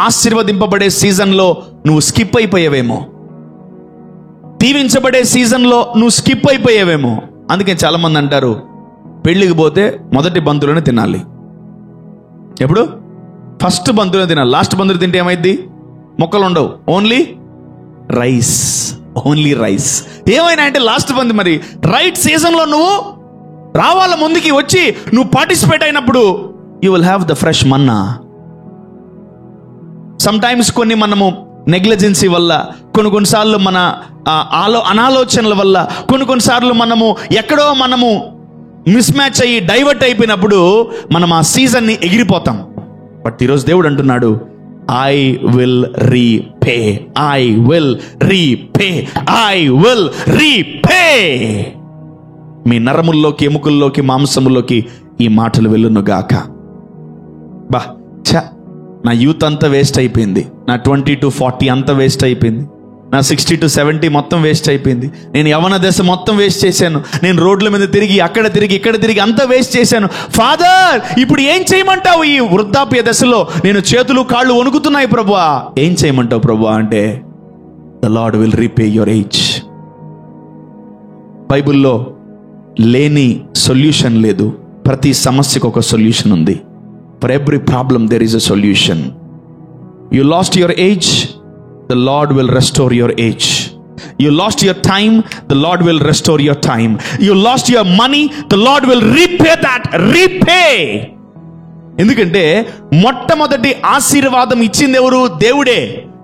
ఆశీర్వదింపబడే సీజన్లో నువ్వు skip అయిపోయావేమో, దీవించబడే సీజన్లో నువ్వు skip అయిపోయావేమో. అందుకే చాలా మంది అంటారు, పెళ్ళికి పోతే మొదటి బంతులోనే తినాలి. ఎప్పుడు? ఫస్ట్ బంతులోనే తినాలి. లాస్ట్ బంతులు తింటే ఏమైంది? మొక్కలు ఉండవు, ఓన్లీ రైస్. Only rice. ఏమైనా అంటే లాస్ట్ బంత్. మరి రైట్ సీజన్లో నువ్వు రావాల, ముందుకి వచ్చి నువ్వు పార్టిసిపేట్ అయినప్పుడు you will have the fresh Manna. Some times కొన్ని మనము నెగ్లిజెన్సీ వల్ల, కొన్నిసార్లు మన అనాలోచనల వల్ల, కొన్నిసార్లు మనము ఎక్కడో మనము మిస్ మ్యాచ్ అయ్యి డైవర్ట్ అయిపోయినప్పుడు మనం ఆ సీజన్ని ఎగిరిపోతాం. బట్ ఈరోజు దేవుడు అంటున్నాడు, I will repay. I will repay. I will repay. మీ నరముల్లోకి, ఎముకల్లోకి, మాంసముల్లోకి ఈ మాటలు వెళ్ళునుగాక. బా ఛ, నా యూత్ అంతా వేస్ట్ అయిపోయింది. నా 20 to 40 అంతా వేస్ట్ అయిపోయింది. నా 60 to 70 మొత్తం వేస్ట్ అయిపోయింది. నేను యవన దశ మొత్తం వేస్ట్ చేశాను. నేను రోడ్ల మీద తిరిగి, అక్కడ తిరిగి, ఇక్కడ తిరిగి అంతా వేస్ట్ చేశాను. ఫాదర్, ఇప్పుడు ఏం చేయమంటావు? ఈ వృద్ధాప్య దశలో నేను చేతులు కాళ్ళు వణుకుతున్నాయి ప్రభువా, ఏం చేయమంటావు ప్రభువా అంటే, the lord will repay your age. బైబిల్లో లేని సొల్యూషన్ లేదు. ప్రతి సమస్యకు ఒక సొల్యూషన్ ఉంది. For every problem there is a solution. You lost your age, the Lord will restore your age. You lost your time, the Lord will restore your time. You lost your money, the Lord will repay that. Repay. ఎందుకంటే మొట్టమొదటి ఆశీర్వాదం ఇచ్చింది ఎవరు? దేవుడే.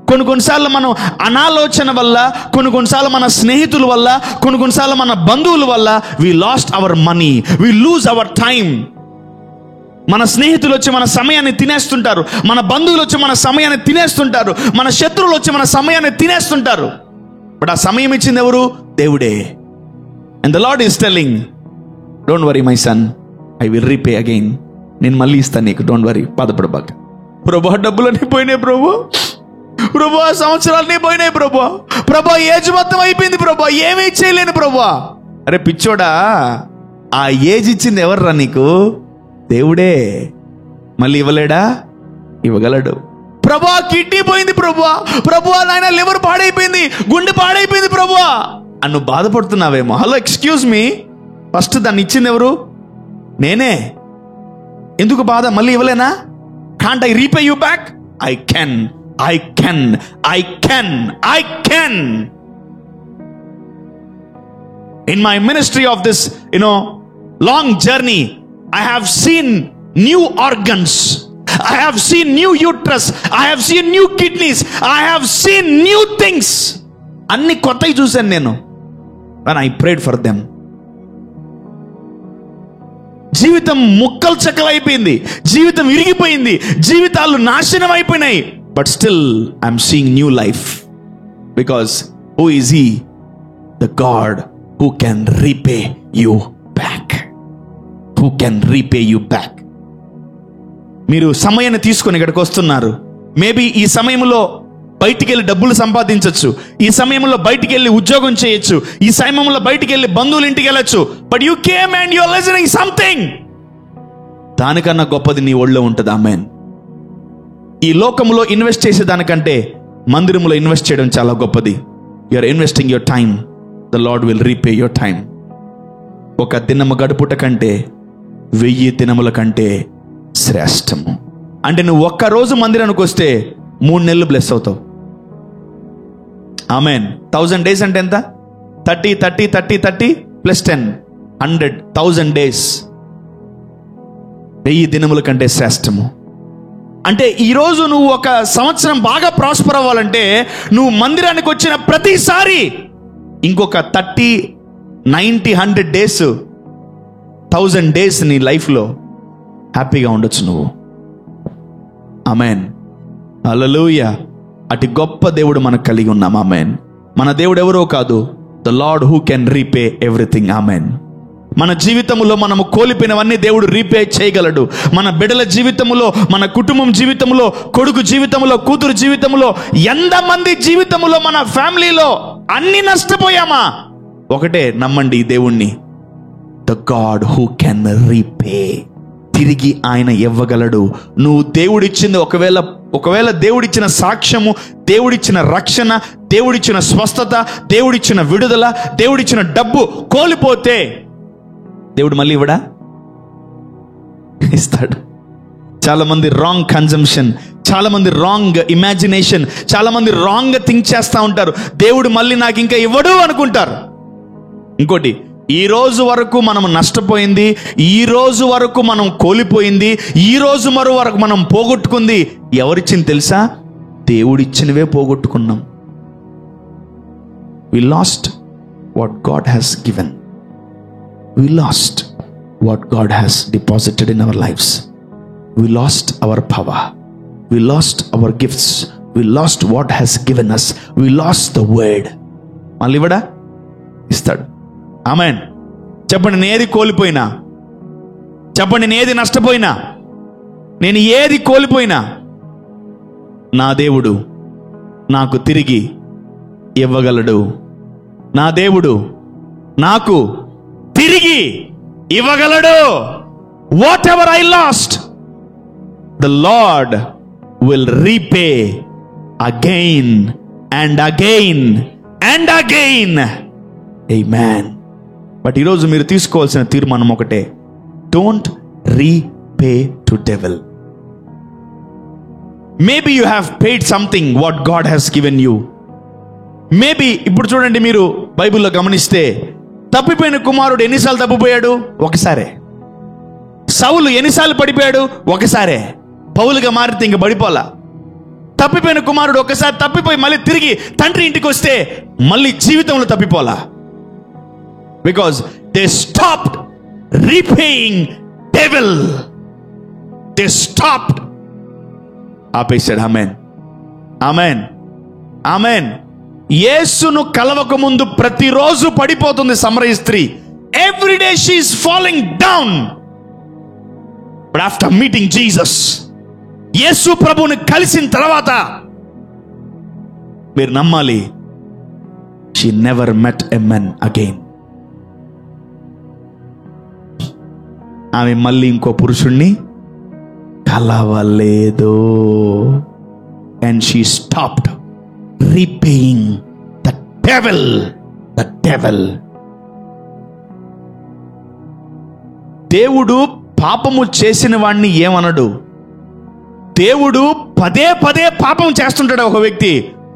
కొన్నిసార్లు మనం అనాలోచన వల్ల, కొన్నిసార్లు మన స్నేహితుల వల్ల, కొన్నిసార్లు మన బంధువుల వల్ల we lost our money, we lose our time. మన స్నేహితులు వచ్చి మన సమయాన్ని తినేస్తుంటారు, మన బంధువులు వచ్చి మన సమయాన్ని తినేస్తుంటారు, మన శత్రువులు వచ్చి మన సమయాన్ని తినేస్తుంటారు. బట్ ఆ సమయం ఇచ్చింది ఎవరు? దేవుడే. And the lord is telling, don't worry my son, I will repay again. నేను మళ్ళీ ఇస్తాను నీకు, డోంట్ వరీ, బాధపడబాక. ప్రభా, డబ్బులన్నీ పోయినాయి ప్రభు, ప్రభా సంవత్సరాలన్నీ పోయినాయి ప్రభా, ప్రభా ఏజ్ మొత్తం అయిపోయింది ప్రభా, ఏమీ చేయలేను ప్రభా. అరే పిచ్చోడా, ఆ ఏజ్ ఇచ్చింది ఎవర్రా నీకు? దేవుడే. మళ్ళీ ఇవ్వలేడా? ఇవ్వగలడు. ప్రభువా కిడ్నీ పోయింది ప్రభువా, ప్రభువా నాయన లివర్ పాడైపోయింది, గుండె పాడైపోయింది ప్రభువా అని నువ్వు బాధపడుతున్నావేమో. హలో, ఎక్స్క్యూజ్ మీ, ఫస్ట్ దాన్ని ఇచ్చింది ఎవరు? నేనే. ఎందుకు బాధ? మళ్ళీ ఇవ్వలేనా? Can't I repay you back? I can, I can, I can, I can. In my ministry of this long journey, I have seen new organs, I have seen new uterus, I have seen new kidneys, I have seen new things. అన్ని కొత్తవి చూశాను నేను. when I prayed for them. జీవితం ముక్కలు చెక్కలైపోయింది, జీవితం ఇరిగిపోయింది, జీవితాలు నాశనం అయిపోయినాయి. But still I'm seeing new life. Because who is he? The God who can repay you back. Who can repay you back. మీరు సమయాన్ని తీసుకొని ఇక్కడికి వస్తున్నారు. మేబీ ఈ సమయంలో బయటికి వెళ్ళి డబ్బులు సంపాదించవచ్చు, ఈ సమయంలో బయటికి వెళ్ళి ఉద్యోగం చేయొచ్చు, ఈ సమయంలో బయటికి వెళ్ళి బంధువుల ఇంటికి వెళ్ళొచ్చు. But you came and you are listening something. దానికన్నా గొప్పది నీ ఒళ్ళో ఉంటుంది. ఆమేన్. ఈ లోకంలో ఇన్వెస్ట్ చేసే దానికంటే మందిరంలో ఇన్వెస్ట్ చేయడం చాలా గొప్పది. You are investing your time, the lord will repay your time. ఒక దినము గడుపుట కంటే 1000 దినముల కంటే శ్రేష్టము. అంటే నువ్వు ఒక్క రోజు మందిరానికి వస్తే 3 నెలలు బ్లెస్ అవుతావు. ఆమేన్. 1000 days అంటే ఎంత? 30 30 30 30 ప్లస్ 10 100,000 days. 1000 దినముల కంటే శ్రేష్టము. అంటే ఈరోజు నువ్వు ఒక సంవత్సరం బాగా ప్రాస్పర్ అవ్వాలంటే నువ్వు మందిరానికి వచ్చిన ప్రతిసారి ఇంకొక 30, 90, 100 డేస్, 1000 డేస్ నీ లైఫ్లో హ్యాపీగా ఉండొచ్చు నువ్వు. ఆమెన్, హల్లెలూయా. అటు గొప్ప దేవుడు మనకు కలిగి ఉన్నాం. ఆమెన్. మన దేవుడు ఎవరో కాదు, the lord who can repay everything. Amen. మన జీవితంలో మనము కోల్పోయినవన్నీ దేవుడు రీపే చేయగలడు. మన బిడ్డల జీవితంలో, మన కుటుంబం జీవితంలో, కొడుకు జీవితంలో, కూతురు జీవితంలో, ఎంతమంది జీవితంలో, మన ఫ్యామిలీలో అన్ని నష్టపోయామా? ఒకటే నమ్మండి ఈ దేవుణ్ణి, the God who can repay. తిరిగి ఆయన ఇవ్వగలడు. నువ్వు దేవుడిచ్చింది ఒకవేళ దేవుడిచ్చిన సాక్ష్యము, దేవుడిచ్చిన రక్షణ, దేవుడిచ్చిన స్వస్థత, దేవుడిచ్చిన విడుదల, దేవుడిచ్చిన డబ్బు కోల్పోతే దేవుడు మళ్ళీ ఇవ్వడా? ఇస్తాడు. చాలా మంది రాంగ్ కన్జంప్షన్, చాలా మంది రాంగ్ ఇమాజినేషన్, చాలా మంది రాంగ్ థింక్ చేస్తూ ఉంటారు. దేవుడు మళ్ళీ నాకు ఇంకా ఇవ్వడు అనుకుంటారు. ఇంకోటి, ఈ రోజు వరకు మనం నష్టపోయింది, ఈ రోజు వరకు మనం కోల్పోయింది, ఈ రోజు వరకు మనం పోగొట్టుకుంది ఎవరిచ్చింది తెలుసా? దేవుడిచ్చినవే పోగొట్టుకున్నాం. We lost what God has given. We lost what God has deposited in our lives. We lost our power. We lost our gifts. We lost what has given us. We lost the word. మళ్ళీ ఇవ్వడా? ఇస్తాడు. ఆమేన్. చెప్పండి, నేను ఏది కోల్పోయినా, చెప్పండి, నేను ఏది నష్టపోయినా, నేను ఏది కోల్పోయినా నా దేవుడు నాకు తిరిగి ఇవ్వగలడు. నా దేవుడు నాకు తిరిగి ఇవ్వగలడు. Whatever I lost, the lord will repay again and again and again. Amen. But ఈరోజు మీరు తీసుకోవాల్సిన తీర్మానం ఒకటే, don't repay to devil. Maybe you have paid something what God has given you. Maybe ఇప్పుడు చూడండి, మీరు బైబిల్లో గమనిస్తే తప్పిపోయిన కుమారుడు ఎన్నిసార్లు తప్పిపోయాడు? ఒకసారే. సౌలు ఎన్నిసార్లు పడిపోయాడు? ఒకసారే. పౌలుగా మారితే ఇంక పడిపోలా. తప్పిపోయిన కుమారుడు ఒకసారి తప్పిపోయి మళ్ళీ తిరిగి తండ్రి ఇంటికి వస్తే మళ్ళీ జీవితంలో తప్పిపోలా. Because they stopped repaying devil. They stopped. ఆపేశాడు. Amen, amen, amen. యేసును కలవక ముందు ప్రతిరోజు పడిపోతుంది సమరయ స్త్రీ. Every day she is falling down. But after meeting Jesus, యేసు ప్రభువుని కలిసిన తర్వాత మీరు నమ్మాలి, she never met a men again. ఆమె మళ్ళీ ఇంకో పురుషుణ్ణి కలవలేదు. And she stopped repaying the devil. The devil. దేవుడు పాపము చేసిన వాడిని ఏమనడు. దేవుడు పదే పదే పాపం చేస్తుంటాడు ఒక వ్యక్తి,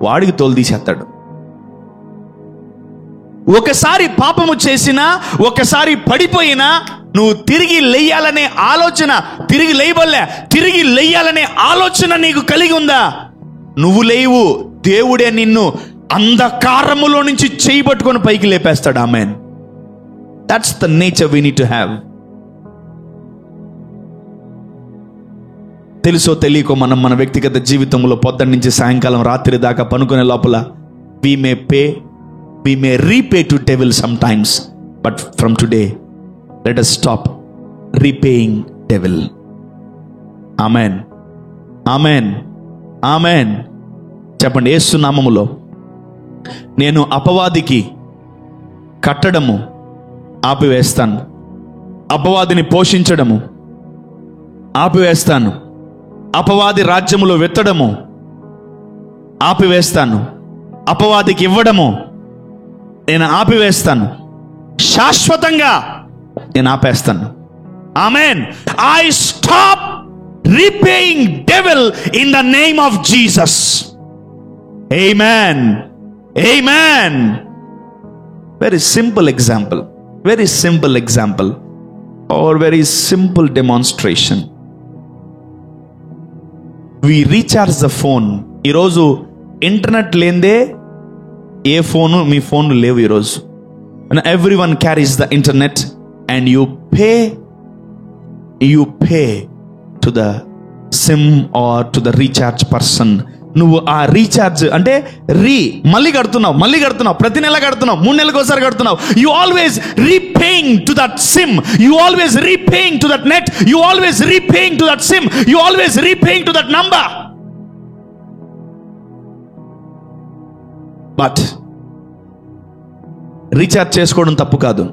వాడికి తోలు తీసేస్తాడు. ఒకసారి పాపము చేసినా, ఒకసారి పడిపోయినా నువ్వు తిరిగి లేయాలనే ఆలోచన, తిరిగి లేయబల్లే, తిరిగి లేయాలనే ఆలోచన నీకు కలిగి ఉందా? నువ్వు లేవు, దేవుడే నిన్ను అంధకారములో నుంచి చేయబట్టుకొని పైకి లేపేస్తాడు. Amen. That's the nature we need to have. తెలుసో తెలియకో మనం మన వ్యక్తిగత జీవితంలో పొద్దున్న నుంచి సాయంకాలం రాత్రి దాకా పనుకునే లోపల we may repay to devil sometimes, but from today let us stop repaying devil. Amen, amen, amen. చెప్పండి, యేసు నామములో నేను అపవాదికి కట్టడము ఆపివేస్తాను, అపవాదిని పోషించడము ఆపివేస్తాను, అపవాది రాజ్యములో వెత్తడము ఆపివేస్తాను, అపవాదికి ఇవ్వడము నేను ఆపివేస్తాను, శాశ్వతంగా నేను ఆపేస్తాను. Amen. I stop repaying devil in the name of Jesus. Amen, amen. Very simple example, very simple example or very simple demonstration. We recharge the phone. ఈరోజు ఇంటర్నెట్ లేదే ఏ ఫోను, మీ ఫోన్లు లేవు ఈరోజు. Everyone carries the internet and you pay to the SIM or to the recharge person. నువ్వు ఆ recharge అంటే మళ్ళీ కడుతున్నావు, ప్రతి నెల కడుతున్నావు, 3 నెలలకు ఒకసారి కడుతున్నావు. You always repaying to that SIM, you always repaying to that net, you always repaying to that SIM, you always repaying to that number. But recharge చేసుకోవడం తప్పు కాదు.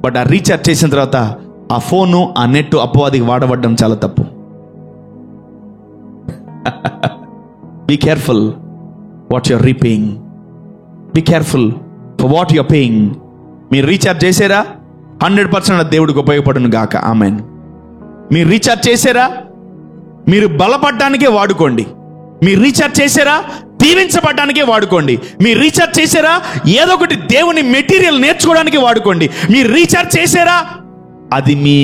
బట్ ఆ రీఛార్జ్ చేసిన తర్వాత ఆ ఫోను, ఆ నెట్ అపవాదికి వాడబడ్డం చాలా తప్పు. Be careful what you're repaying. Be careful for what you're paying. మీరు రీఛార్జ్ చేసారా? 100% దేవుడికి ఉపయోగపడును గాక. ఆమెన్. మీరు రీఛార్జ్ చేసారా? మీరు బలపడడానికే వాడుకోండి. మీరు రీఛార్జ్ చేసారా? దీవించబడడానికే వాడుకోండి. మీరు రీఛార్జ్ చేసారా? ఏదో ఒకటి దేవుని మెటీరియల్ నేర్చుకోవడానికి వాడుకోండి. మీరు రీఛార్జ్ చేసారా? అది మీ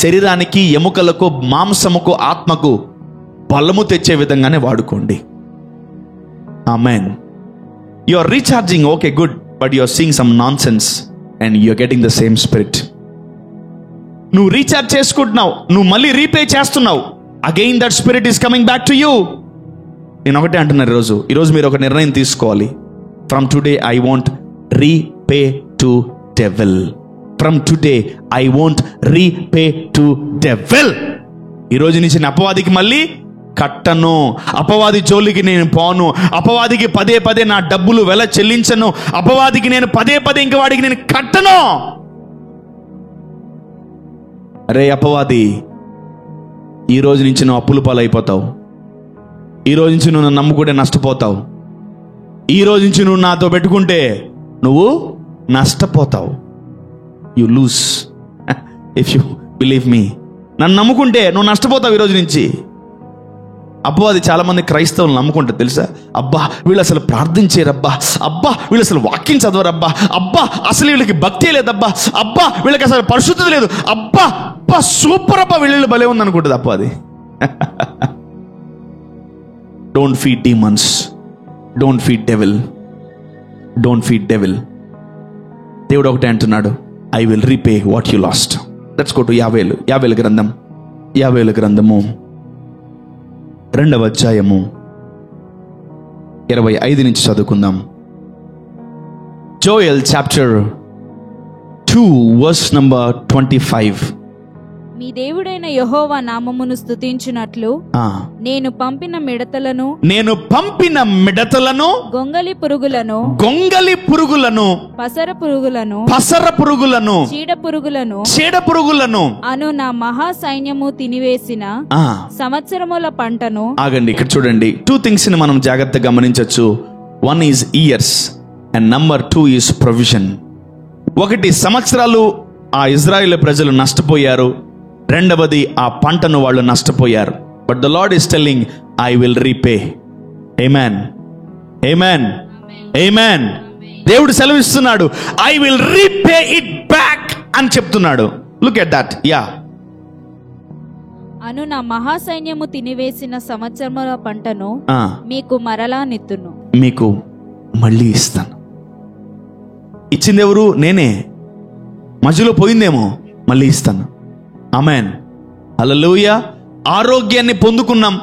శరీరానికి, ఎముకలకు, మాంసముకు, ఆత్మకు బలము తెచ్చే విధంగానే వాడుకోండి. Amen. You are recharging, okay, good, but you are seeing some nonsense and you are getting the same spirit. నువ్వు రీఛార్జ్ చేసుకుంటున్నావు, నువ్వు మళ్ళీ రీపే చేస్తున్నావు. Again that spirit is coming back to you. నేను ఒకటే అంటున్నాను, ఈరోజు మీరు ఒక నిర్ణయం తీసుకోవాలి. From today I want repay to devil. From today I want repay to devil. ఈరోజు నుంచి నేను అపవాదికి మళ్ళీ కట్టను, అపవాది జోలికి నేను పోను, అపవాదికి పదే నా డబ్బులు వెల చెల్లించను, అపవాదికి నేను పదే ఇంక వాడికి నేను కట్టను. అరే అపవాది, ఈ రోజు నుంచి నువ్వు అప్పుల పాలైపోతావు. ఈ రోజు నుంచి నువ్వు నన్ను నమ్ముకుంటే నష్టపోతావు. ఈ రోజు నుంచి నువ్వు నాతో పెట్టుకుంటే నువ్వు నష్టపోతావు. You lose if you believe me. నన్ను నమ్ముకుంటే నువ్వు నష్టపోతావు ఈ రోజు నుంచి. అపవాది చాలా మంది క్రైస్తవులు నమ్ముకుంటారు తెలుసా? అబ్బా వీళ్ళు అసలు ప్రార్థించేరబ్బా, అబ్బా వీళ్ళు అసలు వాక్యం చదవరబ్బా, అబ్బా అసలు వీళ్ళకి భక్తి లేదబ్బా, అబ్బా వీళ్ళకి అసలు పరిశుద్ధత లేదు, అబ్బా అబ్బా సూపర్ అబ్బా వీళ్ళు భలే ఉంది అనుకుంటుంది అపవాది. Don't feed demons, don't feed devil, don't feed devil. దేవుడు ఒకటే అంటున్నాడు, I will repay what you lost. Let's go to యావేలు గ్రంథము 2వ అధ్యాయము 25 నుంచి చదువుకుందాం. Joel chapter 2 verse number 25.
మీ దేవుడైన యెహోవా నామమును స్తుతించునట్లు నేను పంపిన మిడతలను గొంగలి పురుగులను పసర పురుగులను చీడ పురుగులను అను నా మహా సైన్యము తినివేసిన సంవత్సరముల పంటను.
ఆగండి, ఇక్కడ చూడండి. 2 థింగ్స్ ని మనం జాగ్రత్తగా గమనించవచ్చు. 1 is years and number 2 is provision. 1 సంవత్సరాలు ఆ ఇజ్రాయేల్ ప్రజలు నష్టపోయారు, 2వది ఆ పంటను వాళ్ళు నష్టపోయారు. But the lord is telling, I will repay. Amen, amen, amen. దేవుడు సెలవిస్తున్నాడు, I will repay it back అని చెప్తున్నాడు. Look at that. యా.
అను నా మహాసైన్యము తినివేసిన సంవత్సరముల పంటను మీకు మరలా నెత్తును,
మీకు మళ్ళీ ఇస్తాను. ఇచ్చింది ఎవరు? నేనే. మధ్యలో పోయిందేమో, మళ్ళీ ఇస్తాను. ఆమేన్, హల్లెలూయా. ఆరోగ్యాన్ని పొందుకున్నాం,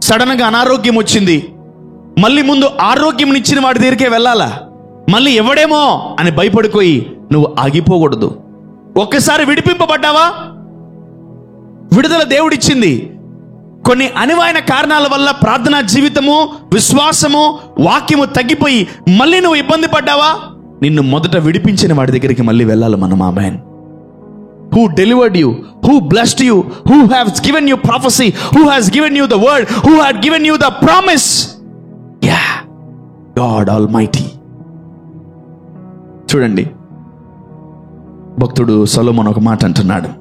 సడన్ గా అనారోగ్యం వచ్చింది. మళ్ళీ ముందు ఆరోగ్యం ఇచ్చిన వాడి దగ్గరికే వెళ్ళాలా? మళ్ళీ ఎవడేమో అని భయపడిపోయి నువ్వు ఆగిపోకూడదు. ఒక్కసారి విడిపింపబడ్డావా, విడుదల దేవుడిచ్చింది. కొన్ని అనివార్య కారణాల వల్ల ప్రార్థనా జీవితము, విశ్వాసము, వాక్యము తగ్గిపోయి మళ్ళీ నువ్వు ఇబ్బంది పడ్డావా, నిన్ను మొదట విడిపించిన వాడి దగ్గరికి మళ్ళీ వెళ్ళాలి మనం. ఆమేన్. Who delivered you, who blessed you, who has given you prophecy, who has given you the word, who had given you the promise. Yeah, God Almighty. చూడండి, భక్తుడు సొలొమోను ఒక మాట అంటున్నాడు,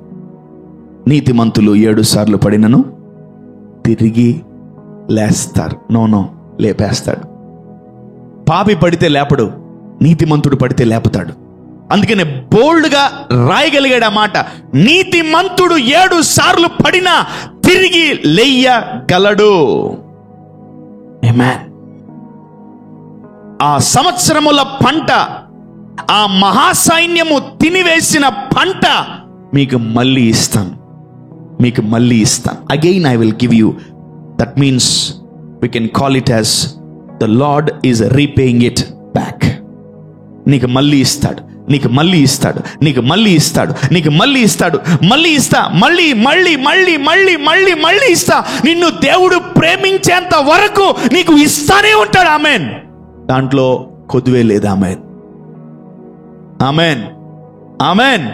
నీతిమంతులు 7 సార్లు పడినను తిరిగి లేస్తారు. నో లేపేస్తాడు. పాపి పడితే లేపడు, నీతిమంతుడు పడితే లేపుతాడు. అందుకనే బోల్డ్గా రాయగలిగాడు ఆ మాట, నీతిమంతుడు 7 సార్లు పడినా తిరిగి లేయగలడు. ఆమేన్. ఆ సంవత్సరముల పంట, ఆ మహాసైన్యము తినివేసిన పంట మీకు మళ్ళీ ఇస్తాను, మీకు మళ్ళీ ఇస్తాను. Again I will give you. That means we can call it as the lord is repaying it back. నీకు మళ్ళీ ఇస్తాడు, నీకు మళ్ళీ ఇస్తాడు, నీకు మళ్ళీ ఇస్తాడు, నీకు మళ్ళీ ఇస్తాడు, మళ్ళీ ఇస్తా, మళ్ళీ మళ్ళీ మళ్ళీ మళ్ళీ మళ్ళీ మళ్ళీ ఇస్తా. నిన్ను దేవుడు ప్రేమించేంత వరకు నీకు ఇస్తానే ఉంటాడు. ఆమేన్. దాంట్లో కొదువే లేదు. ఆమేన్, ఆమేన్, ఆమేన్.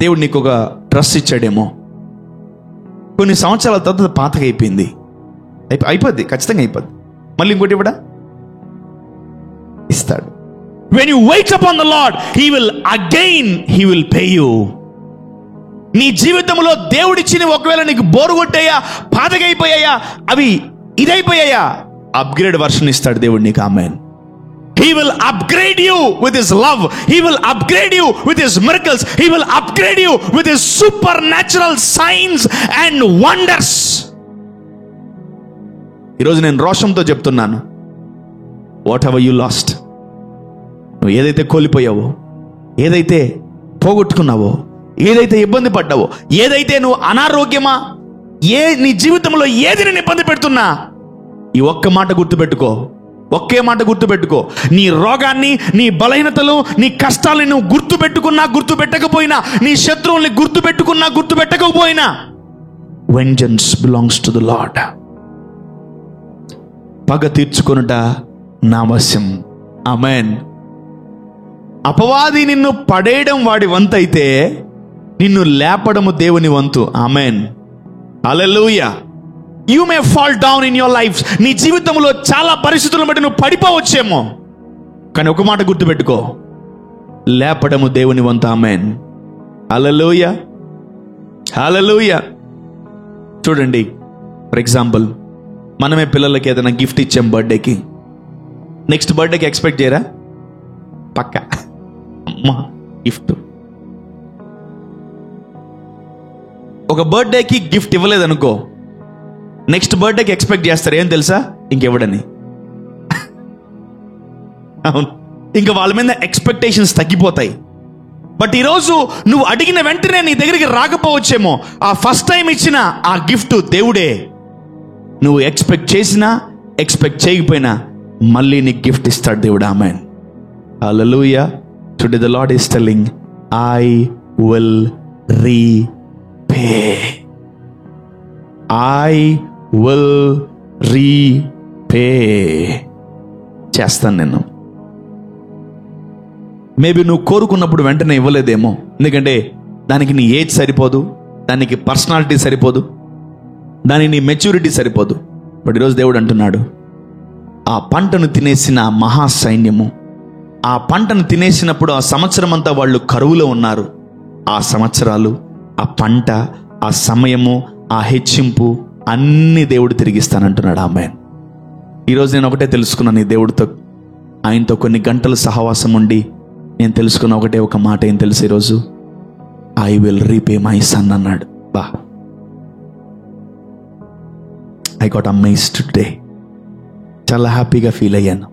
దేవుడు నీకు ఒక డ్రెస్ ఇచ్చాడేమో, కొన్ని సంవత్సరాల తర్వాత పాతగా అయిపోయింది, అయిపోద్ది, ఖచ్చితంగా అయిపోద్ది. మళ్ళీ ఇంకోటి ఇవ్వడా? ఇస్తాడు. When you wait upon the Lord, He will again, He will pay you. నీ జీవితంలో దేవుడిచ్చిన ఒకవేళ నీకు బోరు కొట్టాయా, పాతగా అయిపోయాయా, అవి ఇదైపోయాయా, అప్గ్రేడ్ వర్షన్ ఇస్తాడు దేవుడు నీకు. ఆమేన్. He will upgrade you with His love. He will upgrade you with His miracles. He will upgrade you with His supernatural signs and wonders. ఈరోజు నేను రోషంతో చెప్తున్నాను, వాట్ ఎవర్ యు లాస్ట్, నువ్వు ఏదైతే కోల్పోయావో, ఏదైతే పోగొట్టుకున్నావో, ఏదైతే ఇబ్బంది పడ్డావో, ఏదైతే నువ్వు అనారోగ్యమా, నీ జీవితంలో ఏది నేను ఇబ్బంది పెడుతున్నా, ఈ ఒక్క మాట గుర్తుపెట్టుకో, ఒకే మాట గుర్తుపెట్టుకో. నీ రోగాన్ని, నీ బలహీనతలు, నీ కష్టాలను నువ్వు గుర్తుపెట్టుకున్నా గుర్తుపెట్టకపోయినా, నీ శత్రువుల్ని గుర్తుపెట్టుకున్నా గుర్తుపెట్టకపోయినా, vengeance belongs to the lord. పగ తీర్చుకొనుట నా వశం. ఆమేన్. అపవాది నిన్ను పడేయడం వాడి వంతు అయితే, నిన్ను లేపడము దేవుని వంతు. Amen. Hallelujah. You may fall down in your life. నీ జీవితంలో చాలా పరిస్థితులను బట్టి నువ్వు పడిపోవచ్చేమో, కానీ ఒక మాట గుర్తుపెట్టుకో, లేపడము దేవుని వంతు. ఆమేన్. హల్లెలూయా, హల్లెలూయా. చూడండి, ఫర్ ఎగ్జాంపుల్, మనమే పిల్లలకి ఏదైనా గిఫ్ట్ ఇచ్చాం బర్త్డేకి, నెక్స్ట్ బర్త్డేకి ఎక్స్పెక్ట్ చేయరా? పక్క అమ్మా గిఫ్ట్. ఒక బర్త్డేకి గిఫ్ట్ ఇవ్వలేదనుకో, నెక్స్ట్ బర్త్డేకి ఎక్స్పెక్ట్ చేస్తారు, ఏం తెలుసా? ఇంకెవడని. అవును, ఇంకా వాళ్ళ మీద ఎక్స్పెక్టేషన్స్ తగ్గిపోతాయి. బట్ ఈరోజు నువ్వు అడిగిన వెంటనే నీ దగ్గరికి రాకపోవచ్చేమో, ఆ ఫస్ట్ టైం ఇచ్చిన ఆ గిఫ్ట్ దేవుడే. నువ్వు ఎక్స్పెక్ట్ చేసినా ఎక్స్పెక్ట్ చేయకపోయినా మళ్ళీ నీకు గిఫ్ట్ ఇస్తాడు దేవుడు. Amen. Hallelujah. Today the lord is telling, I will repay. I will repay. చేస్తాను నేను. మేబీ నువ్వు కోరుకున్నప్పుడు వెంటనే ఇవ్వలేదేమో, ఎందుకంటే దానికి నీ ఏజ్ సరిపోదు, దానికి పర్సనాలిటీ సరిపోదు, దానికి నీ మెచ్యూరిటీ సరిపోదు. బట్ ఈరోజు దేవుడు అంటున్నాడు, ఆ పంటను తినేసిన మహాసైన్యము, ఆ పంటను తినేసినప్పుడు ఆ సంవత్సరం అంతా వాళ్ళు కరువులో ఉన్నారు. ఆ సంవత్సరాలు, ఆ పంట, ఆ సమయము, ఆ హెచ్చింపు అన్ని దేవుడు తిరిగిస్తానంటున్నాడు. ఆమేన్. ఈరోజు నేను ఒకటే తెలుసుకున్నాను, ఈ దేవుడితో, ఆయనతో కొన్ని గంటలు సహవాసం ఉండి నేను తెలుసుకున్న ఒకటే ఒక మాట. ఏం తెలుసు ఈరోజు? I will repay my son అన్నాడు. బా, ఐ గాట్ అమేజ్డ్ టుడే. చాలా హ్యాపీగా ఫీల్ అయ్యాను.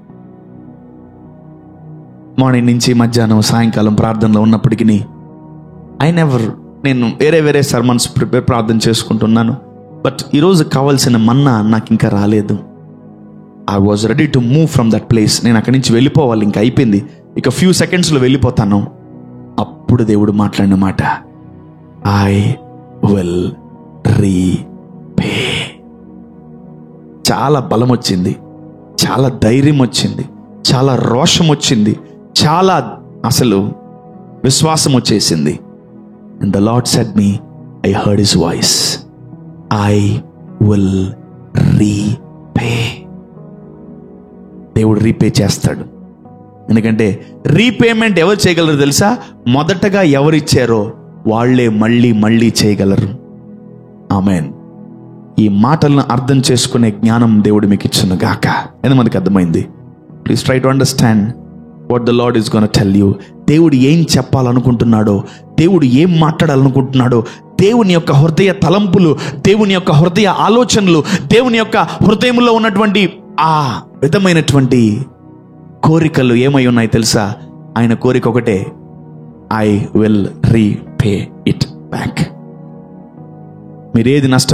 మార్నింగ్ నుంచి మధ్యాహ్నం సాయంకాలం ప్రార్థనలో ఉన్నప్పటికీ నేను వేరే సర్మన్స్ ప్రార్థన చేసుకుంటున్నాను. బట్ ఈరోజు కావాల్సిన మన్నా నాకు ఇంకా రాలేదు. I was ready to move from that place. నేను అక్కడి నుంచి వెళ్ళిపోవాలి, ఇంకా అయిపోయింది, ఇక ఫ్యూ సెకండ్స్లో వెళ్ళిపోతాను. అప్పుడు దేవుడు మాట్లాడిన మాట, ఐ విల్ రీపే. చాలా బలం వచ్చింది, చాలా ధైర్యం వచ్చింది, చాలా రోషం వచ్చింది, చాలా అసలు విశ్వాసం వచ్చేసింది. And the Lord said me, I heard His voice, I will repay. దేవుడు రీపే చేస్తాడు. ఎందుకంటే రీపేమెంట్ ఎవరు చేయగలరు తెలుసా? మొదటగా ఎవరిచ్చారో వాళ్ళే మళ్ళీ మళ్ళీ చేయగలరు. ఆమేన్. ఈ మాటలను అర్థం చేసుకునే జ్ఞానం దేవుడు మీకు ఇచ్చును గాక. ఎంతమందికి అర్థమైంది? Please try to understand what the lord is gonna tell you. దేవుడు ఏం చెప్పాలనుకుంటున్నాడో, దేవుడు ఏం మాట్లాడాలనుకుంటున్నాడో, దేవుని యొక్క హృదయ తలంపులు, దేవుని యొక్క హృదయ ఆలోచనలు, దేవుని యొక్క హృదయంలో ఉన్నటువంటి ఆ విధమైనటువంటి కోరికలు ఏమై ఉన్నాయి తెలుసా? ఆయన కోరిక ఒకటే, I will repay it back. మీరేది నష్టం